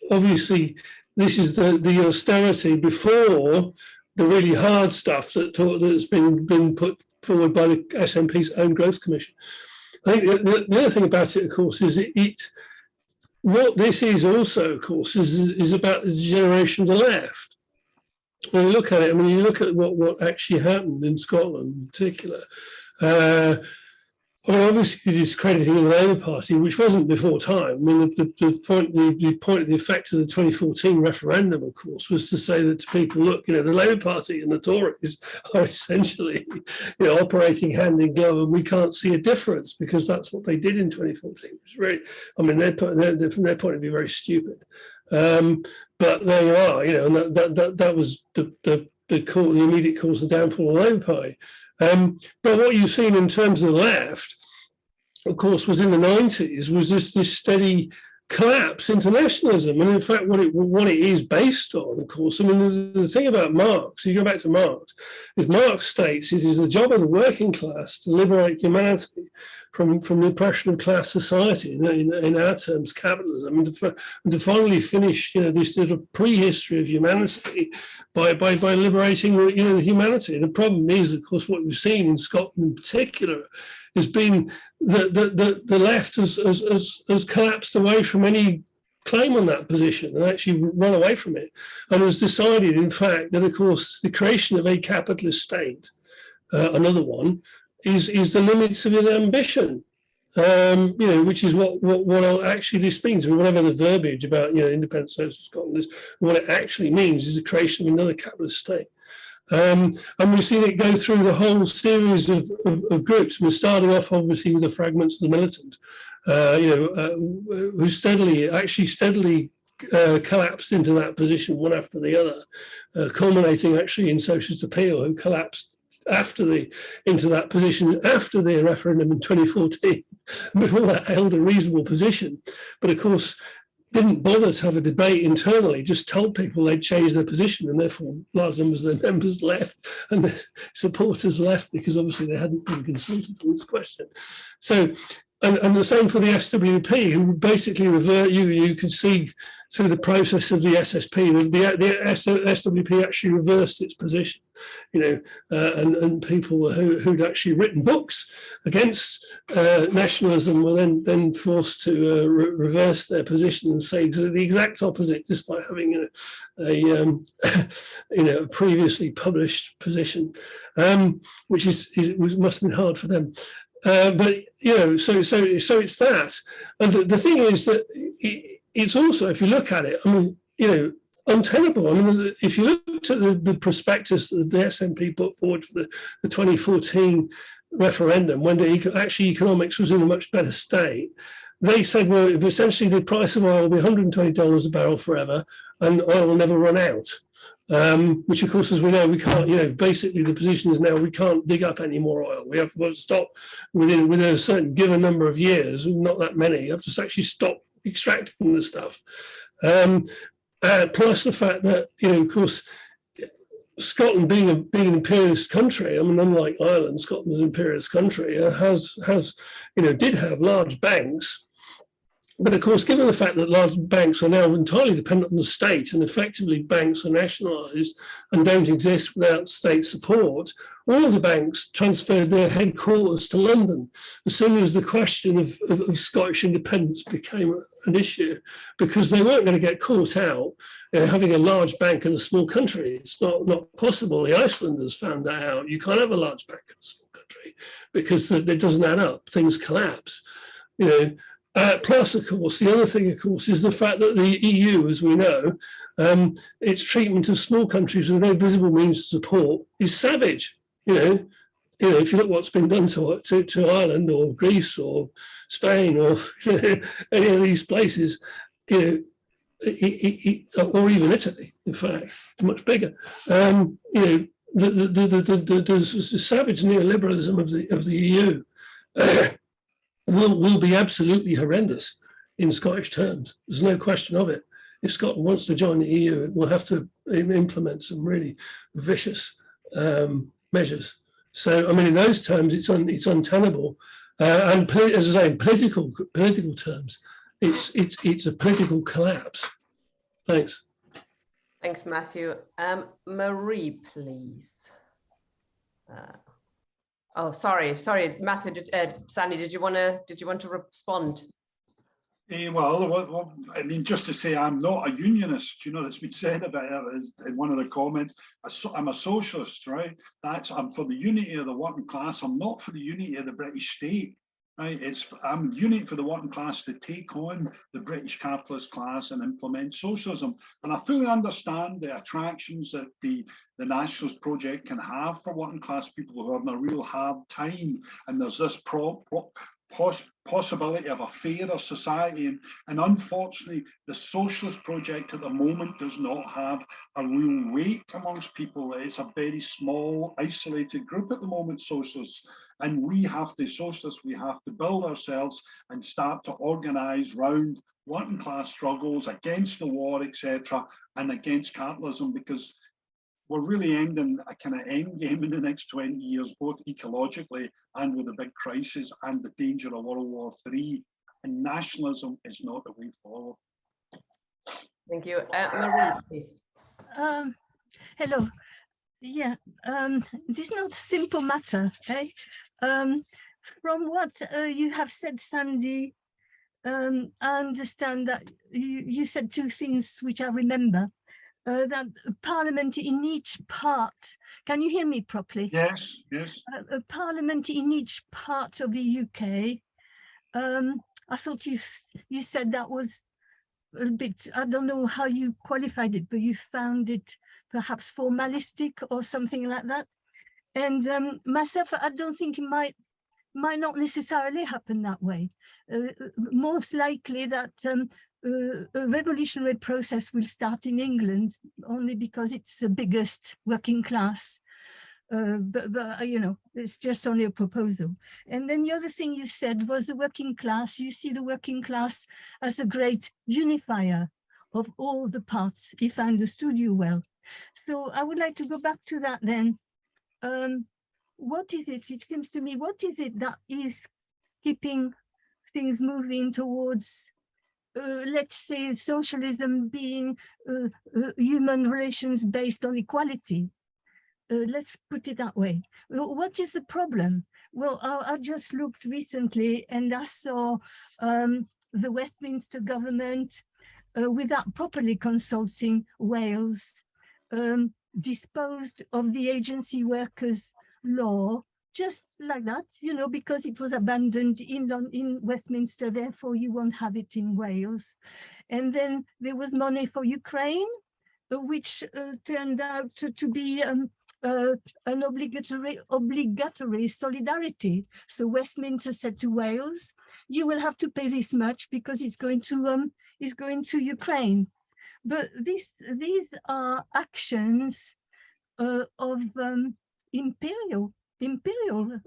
obviously this is the austerity before the really hard stuff that's been put forward by the SNP's own growth commission. I think the other thing about it, of course, is what this is also, of course, is about the degeneration of the left. When you look at it, I mean, you look at what actually happened in Scotland in particular. I mean, obviously discrediting the Labour Party, which wasn't before time. I mean, the point of the effect of the 2014 referendum, of course, was to say that to people, look, you know, the Labour Party and the Tories are essentially, you know, operating hand in glove, and we can't see a difference because that's what they did in 2014. It was really, I mean, from their point of view, very stupid. But there you are, you know, and that was the immediate cause of the downfall of the Labour Party. But what you've seen in terms of the left, of course, was in the 90s, was this steady collapse into nationalism. And in fact, what it is based on, of course, I mean, the thing about Marx, you go back to Marx, is Marx states it is the job of the working class to liberate humanity from the oppression of class society, in our terms, capitalism, and to finally finish, this sort of prehistory of humanity by liberating, humanity. And the problem is, of course, what we've seen in Scotland in particular has been that the left has collapsed away from any claim on that position and actually run away from it, and has decided, in fact, that, of course, the creation of a capitalist state, another one, is the limits of its ambition. Which is what actually this means. I mean, whatever the verbiage about independent socialist Scotland is, what it actually means is the creation of another capitalist state. And we've seen it go through the whole series of groups. We're starting off, obviously, with the fragments of the militant, who steadily collapsed into that position one after the other, culminating actually in Socialist Appeal, who collapsed into that position after the referendum in 2014. Before that, held a reasonable position, but of course didn't bother to have a debate internally, just told people they'd changed their position, and therefore large numbers of their members left and the supporters left because obviously they hadn't been consulted on this question. So, and the same for the SWP, who basically you could see through the process of the SSP, the SWP actually reversed its position, and people who'd actually written books against nationalism were then forced to reverse their position and say the exact opposite, despite having a previously published position, which must have been hard for them. But so it's that, and the thing is that it's also, if you look at it, I mean, untenable. I mean, if you looked at the prospectus that the SNP put forward for the 2014 referendum, when actually economics was in a much better state, they said, well, essentially the price of oil will be $120 a barrel forever, and oil will never run out. Which, of course, as we know, we can't, basically the position is now we can't dig up any more oil. We have to stop within a certain given number of years, not that many, you have to actually stop extracting the stuff. Plus the fact that, of course, Scotland being an imperialist country, I mean, unlike Ireland, Scotland is an imperialist country, did have large banks. But of course, given the fact that large banks are now entirely dependent on the state, and effectively banks are nationalised and don't exist without state support, all of the banks transferred their headquarters to London as soon as the question of Scottish independence became an issue, because they weren't going to get caught out having a large bank in a small country. It's not possible. The Icelanders found that out. You can't have a large bank in a small country because it doesn't add up. Things collapse. Plus, of course, the other thing, of course, is the fact that the EU, as we know, its treatment of small countries with no visible means of support is savage. If you look what's been done to Ireland or Greece or Spain or any of these places, or even Italy, in fact, much bigger. The savage neoliberalism of the EU. Will be absolutely horrendous in Scottish terms. There's no question of it. If Scotland wants to join the EU, it will have to implement some really vicious measures. So, I mean, in those terms, it's untenable. And as I say, in political terms, it's a political collapse. Thanks. Thanks, Matthew. Marie, please. Oh, sorry, Matthew. Sandy, did you want to respond? Well, I mean, just to say, I'm not a unionist. That's been said about it in one of the comments. I'm a socialist, right? I'm for the unity of the working class. I'm not for the unity of the British state. Right? I'm unity for the working class to take on the British capitalist class and implement socialism. And I fully understand the attractions that the nationalist project can have for working class people who are in a real hard time. And there's this possibility of a fairer society. And unfortunately, the socialist project at the moment does not have a real weight amongst people. It's a very small, isolated group at the moment, socialists. And socialists, we have to build ourselves and start to organise round working class struggles, against the war, etc., and against capitalism, because we're really ending a kind of end game in the next 20 years, both ecologically and with the big crisis and the danger of World War III. And nationalism is not the way forward. Thank you. Marie, please. Hello. Yeah, this is not a simple matter. Eh? From what you have said, Sandy, I understand that you said two things which I remember. That Parliament in each part, can you hear me properly? Yes, yes. Parliament in each part of the UK. I thought you said that was a bit, I don't know how you qualified it, but you found it perhaps formalistic or something like that. And myself, I don't think it might not necessarily happen that way. Most likely that a revolutionary process will start in England only because it's the biggest working class. But you know, it's just only a proposal. And then the other thing you said was the working class. You see the working class as a great unifier of all the parts, if I understood you well. So I would like to go back to that then. What is it? It seems to me, what is it that is keeping things moving towards, let's say, socialism being human relations based on equality? Let's put it that way. What is the problem? Well, I just looked recently and I saw the Westminster government, without properly consulting Wales, disposed of the agency workers law just like that, you know, because it was abandoned in Westminster, therefore you won't have it in Wales. And then there was money for Ukraine, which turned out to be an obligatory solidarity. So Westminster said to Wales, you will have to pay this much because it's going to Ukraine. But these are actions of imperial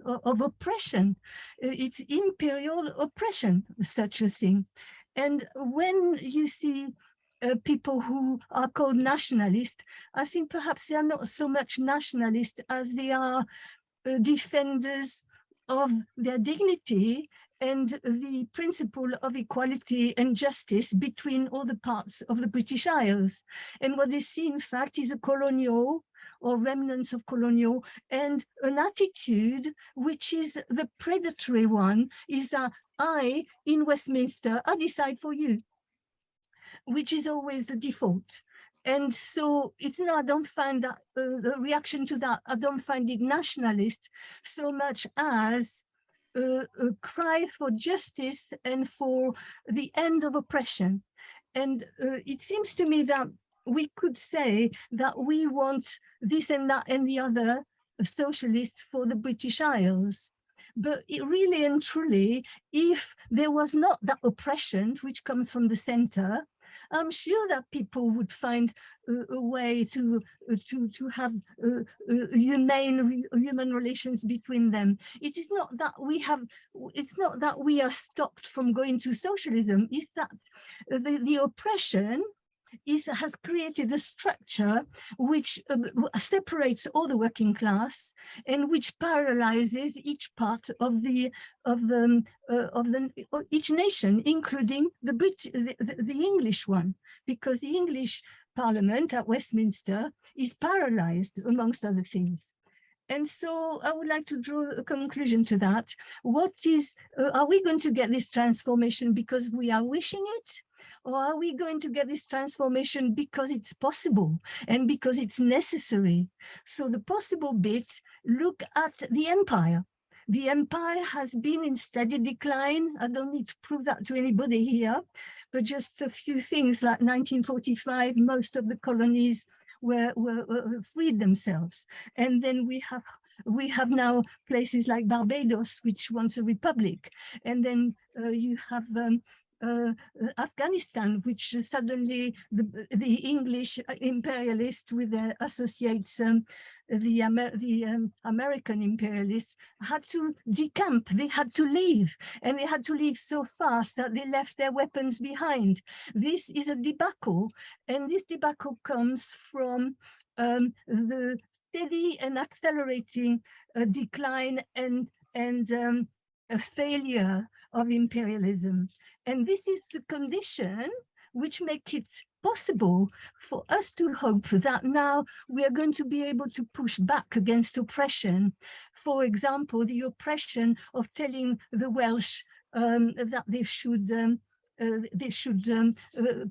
of oppression. It's imperial oppression, such a thing. And when you see people who are called nationalists, I think perhaps they are not so much nationalists as they are defenders of their dignity and the principle of equality and justice between all the parts of the British Isles. And what they see, in fact, is a colonial or remnants of colonial and an attitude which is the predatory one, is that I, in Westminster, I decide for you, which is always the default. And so it's, I don't find that the reaction to that, I don't find it nationalist so much as a cry for justice and for the end of oppression. And it seems to me that we could say that we want this and that and the other socialist for the British Isles. But it really and truly, if there was not that oppression which comes from the center, I'm sure that people would find a way to have humane human relations between them. It is not that we have, it's not that we are stopped from going to socialism. It's that the oppression has created a structure which separates all the working class and which paralyzes each part of each nation, including the English one, because the English Parliament at Westminster is paralyzed, amongst other things. And so I would like to draw a conclusion to that. What is, are we going to get this transformation because we are wishing it? Or are we going to get this transformation because it's possible and because it's necessary? So the possible bit, look at the empire. The empire has been in steady decline. I don't need to prove that to anybody here, but just a few things like 1945, most of the colonies were freed themselves. And then we have now places like Barbados, which wants a republic. And then you have Afghanistan, which suddenly the English imperialists with their associates, the American imperialists, had to decamp, they had to leave, and they had to leave so fast that they left their weapons behind. This is a debacle, and this debacle comes from the steady and accelerating decline and a failure of imperialism. And this is the condition which make it possible for us to hope that now we are going to be able to push back against oppression. For example, the oppression of telling the Welsh that they should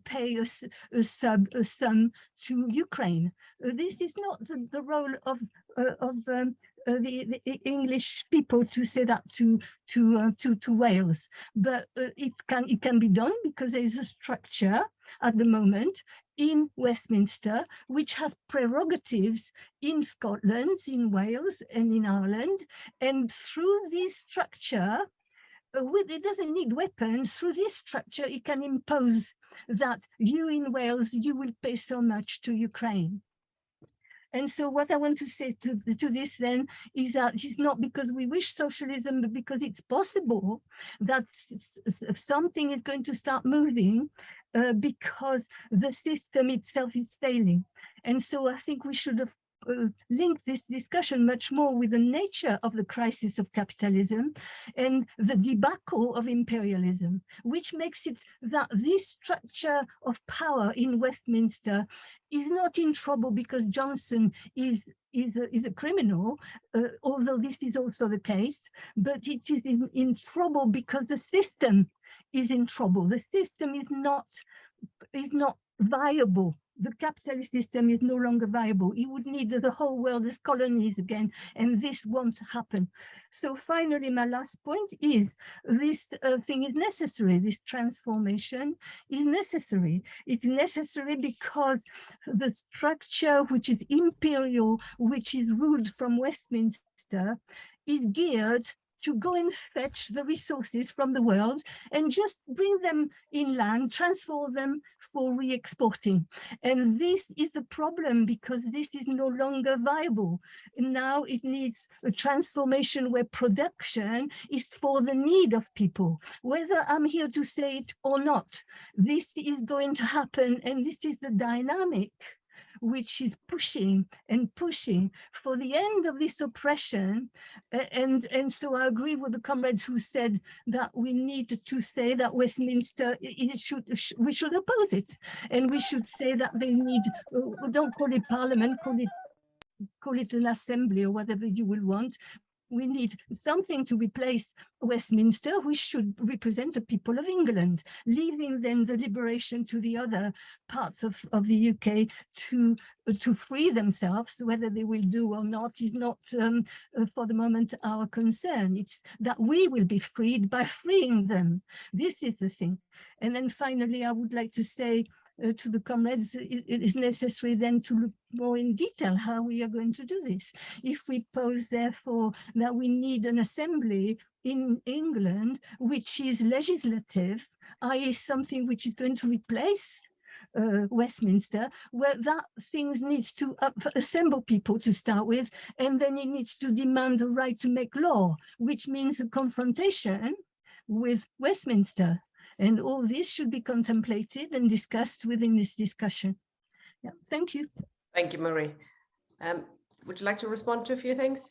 pay a sum to Ukraine. This is not the role of the English people to say that to Wales, but it can be done because there is a structure at the moment in Westminster which has prerogatives in Scotland, in Wales, and in Ireland, and through this structure, it doesn't need weapons. Through this structure, it can impose that you in Wales, you will pay so much to Ukraine. And so what I want to say to this then is that it's not because we wish socialism, but because it's possible that something is going to start moving because the system itself is failing. And so I think we should have link this discussion much more with the nature of the crisis of capitalism and the debacle of imperialism, which makes it that this structure of power in Westminster is not in trouble because Johnson is a criminal, although this is also the case, but it is in trouble because the system is in trouble. The system is not viable. The capitalist system is no longer viable. It would need the whole world as colonies again, and this won't happen. So finally, my last point is this thing is necessary. This transformation is necessary. It's necessary because the structure which is imperial, which is ruled from Westminster, is geared to go and fetch the resources from the world and just bring them inland, transfer them for re-exporting. And this is the problem because this is no longer viable. Now it needs a transformation where production is for the need of people. Whether I'm here to say it or not, this is going to happen, and this is the dynamic which is pushing and pushing for the end of this oppression. And so I agree with the comrades who said that we need to say that Westminster, we should oppose it. And we should say that they need, don't call it parliament, call it an assembly or whatever you will want. We need something to replace Westminster, which should represent the people of England, leaving then the liberation to the other parts of the UK to free themselves. Whether they will do or not is not for the moment our concern. It's that we will be freed by freeing them. This is the thing. And then finally, I would like to say to the comrades, it is necessary then to look more in detail how we are going to do this. If we pose, therefore, that we need an assembly in England, which is legislative, i.e. something which is going to replace Westminster, where that things needs to assemble people to start with, and then it needs to demand the right to make law, which means a confrontation with Westminster. And all this should be contemplated and discussed within this discussion. Yeah, thank you. Thank you, Marie. Would you like to respond to a few things?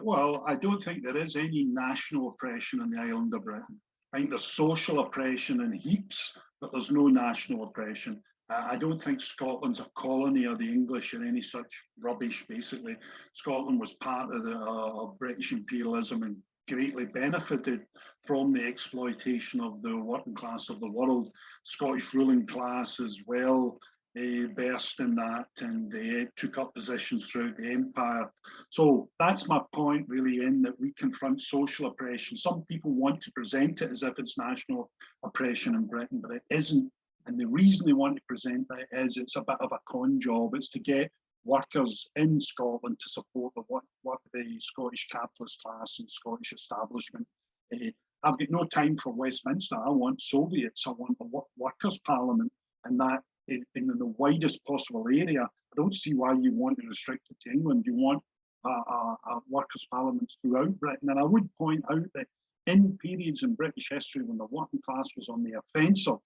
Well, I don't think there is any national oppression in the island of Britain. I think there's social oppression in heaps, but there's no national oppression. I don't think Scotland's a colony of the English or any such rubbish, basically. Scotland was part of the British imperialism and greatly benefited from the exploitation of the working class of the world. Scottish ruling class as well versed in that, and they took up positions throughout the empire. So that's my point really, in that we confront social oppression. Some people want to present it as if it's national oppression in Britain, but it isn't. And the reason they want to present that is it's a bit of a con job. It's to get workers in Scotland to support what the Scottish capitalist class and Scottish establishment I've got no time for Westminster. I want Soviets. I want a workers' parliament, and that in the widest possible area. I don't see why you want to restrict it to England. You want workers' parliaments throughout Britain. And I would point out that in periods in British history when the working class was on the offensive,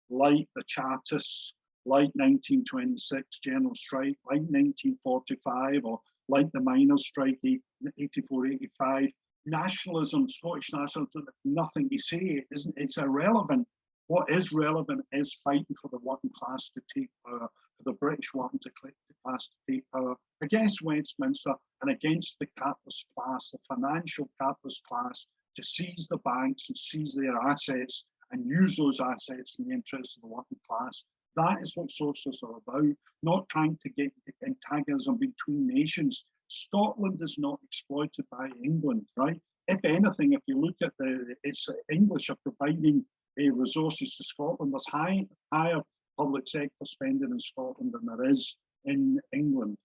like the Chartists, like 1926 general strike, like 1945, or like the miners' strike 84-85, nationalism, Scottish nationalism, nothing to say. It's irrelevant. What is relevant is fighting for the working class to take power, for the British working class to take power against Westminster and against the capitalist class, the financial capitalist class, to seize the banks and seize their assets and use those assets in the interests of the working class. That is what socialists are about, not trying to get antagonism between nations. Scotland is not exploited by England, right? If anything, if you look at it's English are providing resources to Scotland. There's higher public sector spending in Scotland than there is in England.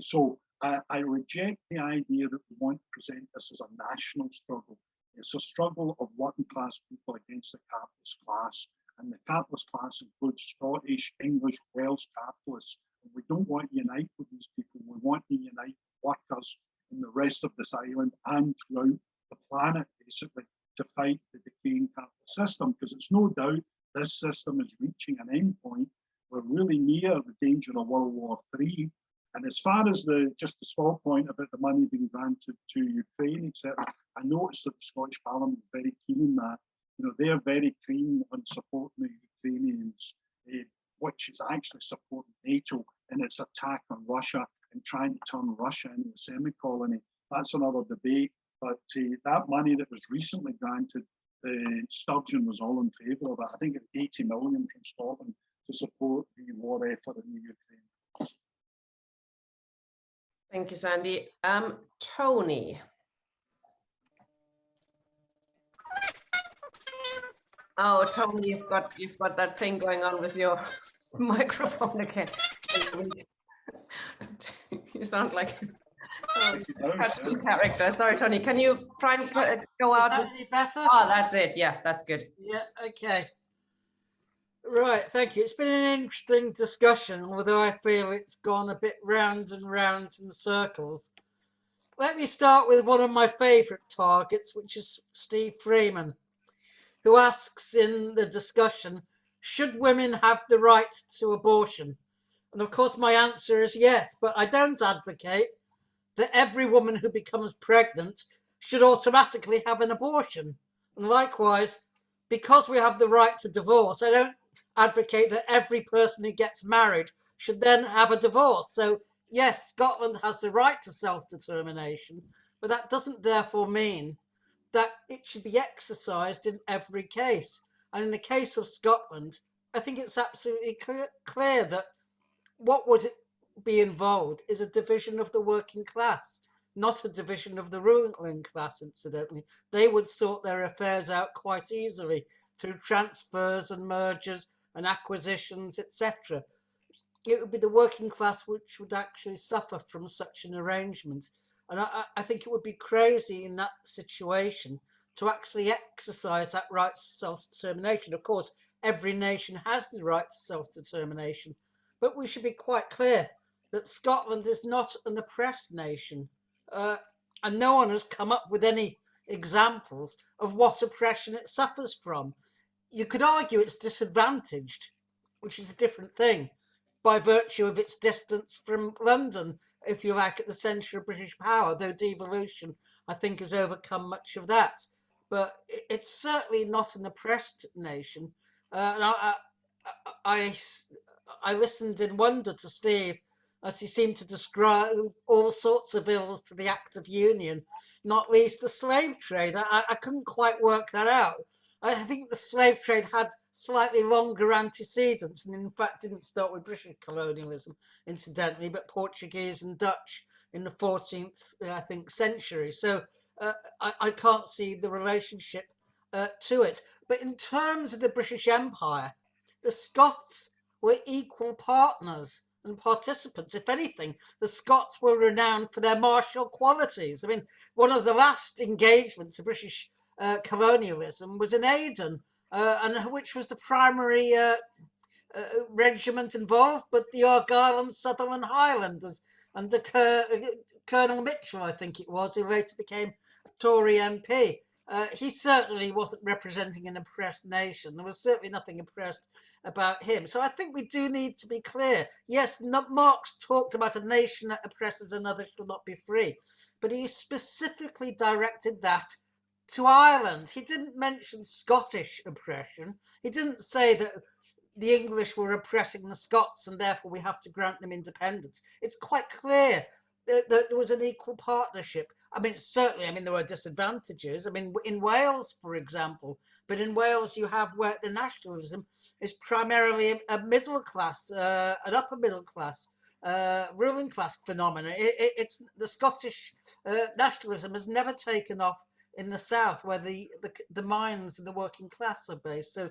So I reject the idea that we want to present this as a national struggle. It's a struggle of working class people against the capitalist class. And the capitalist class includes Scottish, English, Welsh capitalists. And we don't want to unite with these people. We want to unite workers in the rest of this island and throughout the planet, basically, to fight the decaying capitalist system. Because it's no doubt this system is reaching an end point. We're really near the danger of World War III. And as far as just a small point about the money being granted to Ukraine, etc., I noticed that the Scottish Parliament is very keen on that. You know, they're very keen on supporting the Ukrainians, which is actually supporting NATO in its attack on Russia and trying to turn Russia into a semi-colony. That's another debate. But that money that was recently granted, Sturgeon was all in favour of it. I think it's 80 million from Scotland to support the war effort in the Ukraine. Thank you, Sandy. Tony. Oh, Tony, you've got that thing going on with your microphone again. You sound like a character. Sorry, Tony. Can you try and go out? Is that any better? Oh, that's it. Yeah, that's good. Yeah. Okay. Right. Thank you. It's been an interesting discussion, although I feel it's gone a bit round and round in circles. Let me start with one of my favourite targets, which is Steve Freeman, who asks in the discussion, should women have the right to abortion? And of course my answer is yes, but I don't advocate that every woman who becomes pregnant should automatically have an abortion. And likewise, because we have the right to divorce, I don't advocate that every person who gets married should then have a divorce. So yes, Scotland has the right to self-determination, but that doesn't therefore mean that it should be exercised in every case. And in the case of Scotland, I think it's absolutely clear that what would be involved is a division of the working class, not a division of the ruling class, incidentally. They would sort their affairs out quite easily through transfers and mergers and acquisitions, etc. It would be the working class which would actually suffer from such an arrangement. And I think it would be crazy in that situation to actually exercise that right to self-determination. Of course, every nation has the right to self-determination, but we should be quite clear that Scotland is not an oppressed nation. And no one has come up with any examples of what oppression it suffers from. You could argue it's disadvantaged, which is a different thing, by virtue of its distance from London, if you like, at the centre of British power, though devolution, I think, has overcome much of that. But it's certainly not an oppressed nation. And I listened in wonder to Steve as he seemed to describe all sorts of ills to the Act of Union, not least the slave trade. I couldn't quite work that out. I think the slave trade had slightly longer antecedents, and in fact didn't start with British colonialism, incidentally, but Portuguese and Dutch in the 14th, I think, century. So I can't see the relationship to it. But in terms of the British Empire, the Scots were equal partners and participants. If anything, the Scots were renowned for their martial qualities. I mean, one of the last engagements the British colonialism was in Aden, and which was the primary regiment involved, but the Argyll and Sutherland Highlanders under Colonel Mitchell, I think it was, who later became a Tory MP. He certainly wasn't representing an oppressed nation. There was certainly nothing oppressed about him. So I think we do need to be clear. Yes, Marx talked about a nation that oppresses another shall not be free, but he specifically directed that to Ireland. He didn't mention Scottish oppression. He didn't say that the English were oppressing the Scots and therefore we have to grant them independence. It's quite clear that there was an equal partnership. I mean, certainly, there were disadvantages. In Wales, for example, but in Wales you have where the nationalism is primarily a middle class, an upper middle class, ruling class phenomenon. It's the Scottish nationalism has never taken off in the south, where the mines and the working class are based. So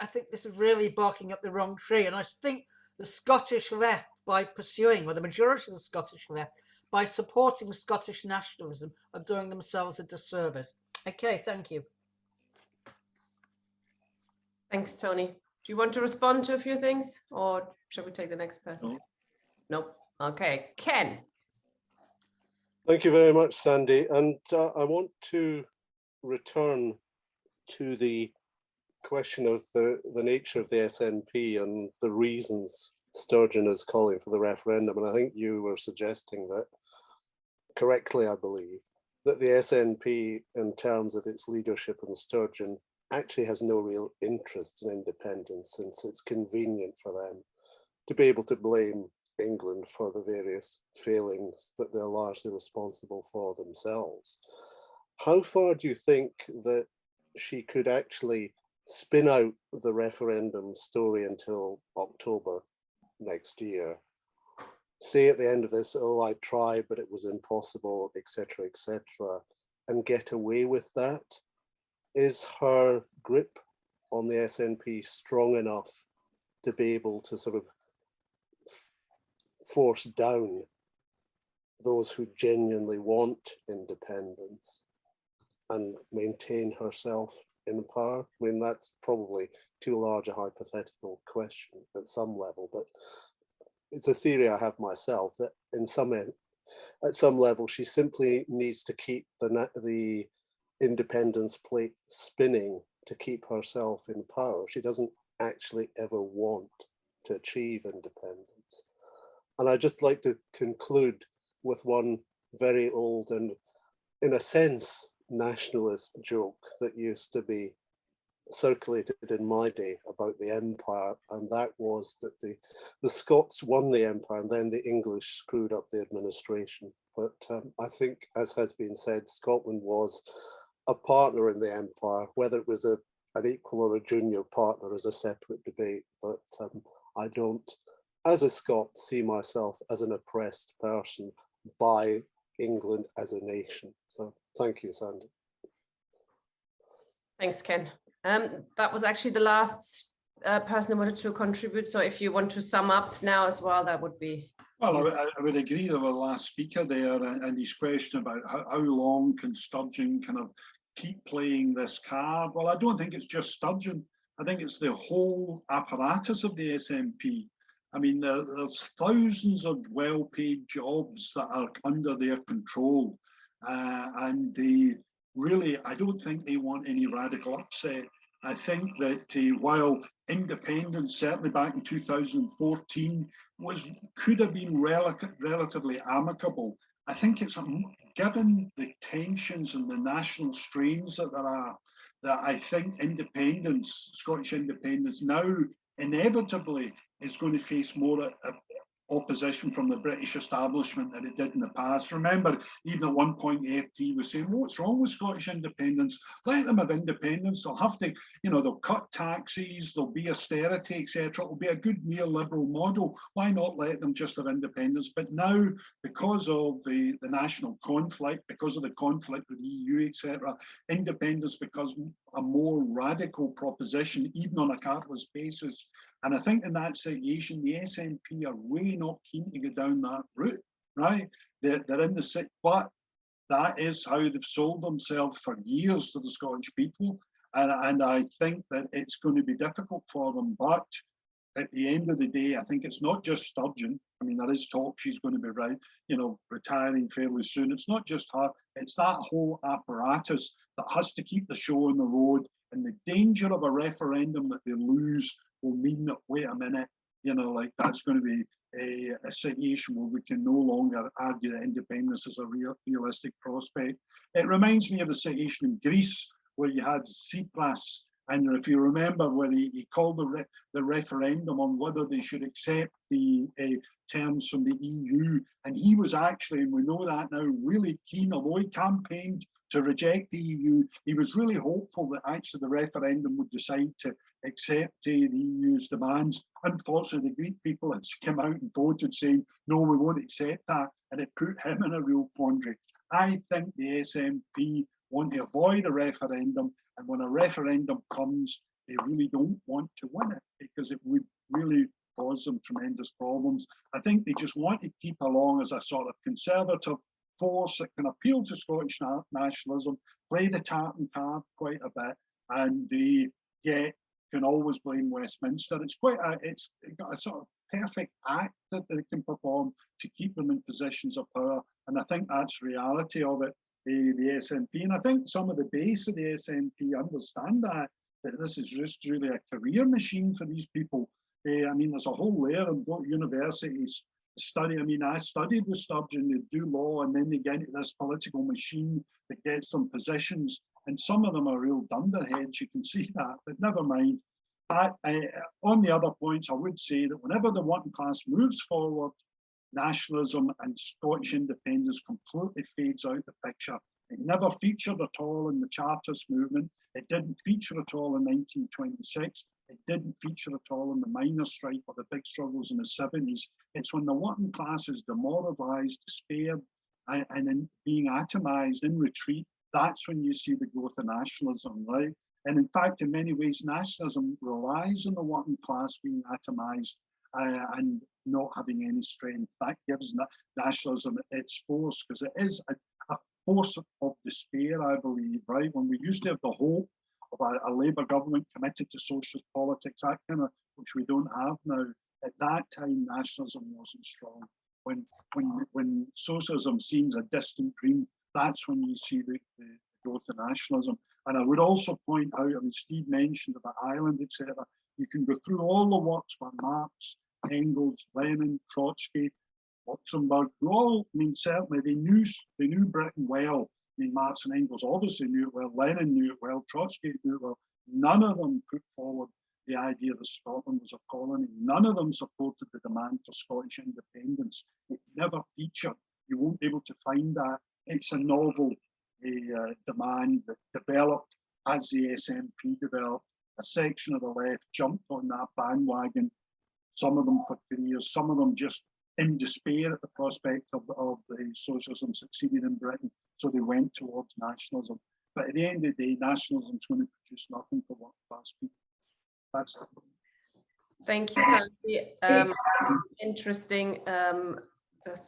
I think this is really barking up the wrong tree. And I think the Scottish left, by pursuing, or the majority of the Scottish left, by supporting Scottish nationalism, are doing themselves a disservice. Okay, thank you. Thanks, Tony. Do you want to respond to a few things, or shall we take the next person? Nope. Okay, Ken. Thank you very much, Sandy. And I want to return to the question of the nature of the SNP and the reasons Sturgeon is calling for the referendum. And I think you were suggesting that, correctly, I believe, that the SNP, in terms of its leadership and Sturgeon, actually has no real interest in independence, since it's convenient for them to be able to blame England for the various failings that they're largely responsible for themselves. How far do you think that she could actually spin out the referendum story until October next year? Say at the end of this, oh, I tried, but it was impossible, etc., and get away with that? Is her grip on the SNP strong enough to be able to sort of force down those who genuinely want independence and maintain herself in power? That's probably too large a hypothetical question at some level, but it's a theory I have myself, that at some level she simply needs to keep the independence plate spinning to keep herself in power. She doesn't actually ever want to achieve independence. And I'd just like to conclude with one very old and, in a sense, nationalist joke that used to be circulated in my day about the empire, and that was that the Scots won the empire and then the English screwed up the administration. But I think, as has been said, Scotland was a partner in the empire. Whether it was an equal or a junior partner is a separate debate, but I don't, as a Scot, see myself as an oppressed person by England as a nation. So thank you, Sandy. Thanks, Ken. That was actually the last person who wanted to contribute. So if you want to sum up now as well, that would be. Well, I would agree with the last speaker there and his question about how long can Sturgeon kind of keep playing this card. Well, I don't think it's just Sturgeon. I think it's the whole apparatus of the SNP. There's thousands of well-paid jobs that are under their control, and they really, I don't think they want any radical upset. I think that while independence, certainly back in 2014, could have been relatively amicable, I think it's given the tensions and the national strains that there are, that I think independence, Scottish independence, now inevitably is going to face more opposition from the British establishment than it did in the past. Remember, even at one point, the FT was saying, what's wrong with Scottish independence? Let them have independence. They'll have to, they'll cut taxes, there'll be austerity, etc. It'll be a good neoliberal model. Why not let them just have independence? But now, because of the national conflict, because of the conflict with the EU, etc., independence becomes a more radical proposition, even on a capitalist basis. And I think in that situation, the SNP are really not keen to go down that route, right? They're in the city, but That is how they've sold themselves for years to the Scottish people. And I think that it's going to be difficult for them. But at the end of the day, I think it's not just Sturgeon. I mean, there is talk she's going to be retiring fairly soon. It's not just her, it's that whole apparatus that has to keep the show on the road. And the danger of a referendum that they lose will mean that, wait a minute, that's going to be a situation where we can no longer argue that independence is a realistic prospect. It reminds me of the situation in Greece, where you had Tsipras, and if you remember, where he called the referendum on whether they should accept the terms from the EU, and he was actually, and we know that now, really keen, although he campaigned to reject the EU, he was really hopeful that actually the referendum would decide to accept the EU's demands. Unfortunately, the Greek people had come out and voted saying, no, we won't accept that, and it put him in a real quandary. I think the SNP want to avoid a referendum, and when a referendum comes, they really don't want to win it because it would really cause them tremendous problems. I think they just want to keep along as a sort of conservative force that can appeal to Scottish nationalism, play the tartan card quite a bit, and they can always blame Westminster. It's got a sort of perfect act that they can perform to keep them in positions of power, and I think that's reality of it. The SNP, and I think some of the base of the SNP understand that this is just really a career machine for these people. I mean, there's a whole layer of universities study. I mean, I studied with Sturgeon, they do law, and then they get into this political machine that gets them positions, and some of them are real dunderheads, you can see that, but never mind. On the other points, I would say that whenever the working class moves forward, nationalism and Scottish independence completely fades out the picture. It never featured at all in the Chartist movement. It didn't feature at all in 1926. It didn't feature at all in the miners' strike or the big struggles in the 70s. It's when the working class is demoralised, despaired, and in being atomised in retreat, that's when you see the growth of nationalism, right? And in fact, in many ways, nationalism relies on the working class being atomised and not having any strength. That gives nationalism its force, because it is a force of despair, I believe, right? When we used to have the hope of a Labour government committed to socialist politics, that kind of, which we don't have now, at that time, nationalism wasn't strong. When socialism seems a distant dream, that's when you see the growth of nationalism. And I would also point out, I mean, Steve mentioned about Ireland, etc. You can go through all the works by Marx, Engels, Lenin, Trotsky, Luxemburg, who all, I mean, certainly they knew Britain well. I mean, Marx and Engels obviously knew it well, Lenin knew it well, Trotsky knew it well. None of them put forward the idea that Scotland was a colony. None of them supported the demand for Scottish independence. It never featured. You won't be able to find that. It's a novel demand that developed as the SNP developed. A section of the left jumped on that bandwagon, some of them for careers, some of them just in despair at the prospect of the socialism succeeding in Britain, so they went towards nationalism. But at the end of the day, nationalism is going to produce nothing for working class people. That's it. Thank you, Sandy. Interesting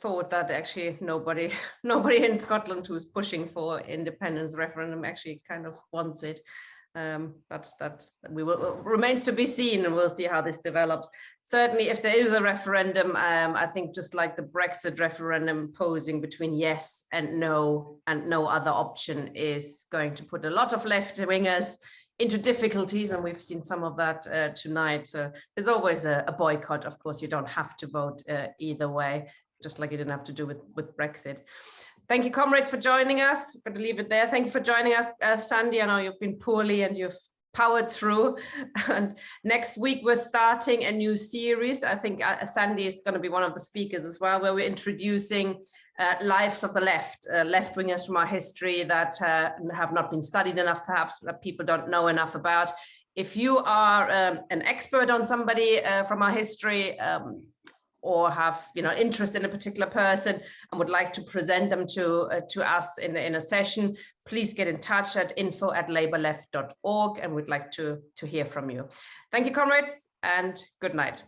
thought that actually nobody in Scotland who's pushing for independence referendum actually kind of wants it. That remains to be seen, and we'll see how this develops. Certainly, if there is a referendum, I think just like the Brexit referendum, posing between yes and no other option is going to put a lot of left-wingers into difficulties, and we've seen some of that tonight. So there's always a boycott. Of course, you don't have to vote either way, just like you didn't have to do with Brexit. Thank you, comrades, for joining us. We're going to leave it there. Thank you for joining us, Sandy. I know you've been poorly and you've powered through. And next week, we're starting a new series. I think Sandy is going to be one of the speakers as well, where we're introducing lives of the left, left-wingers from our history that have not been studied enough, perhaps, that people don't know enough about. If you are an expert on somebody from our history, or have interest in a particular person and would like to present them to us in a session, please get in touch at info@labourleft.org, and we'd like to hear from you. Thank you, comrades, and good night.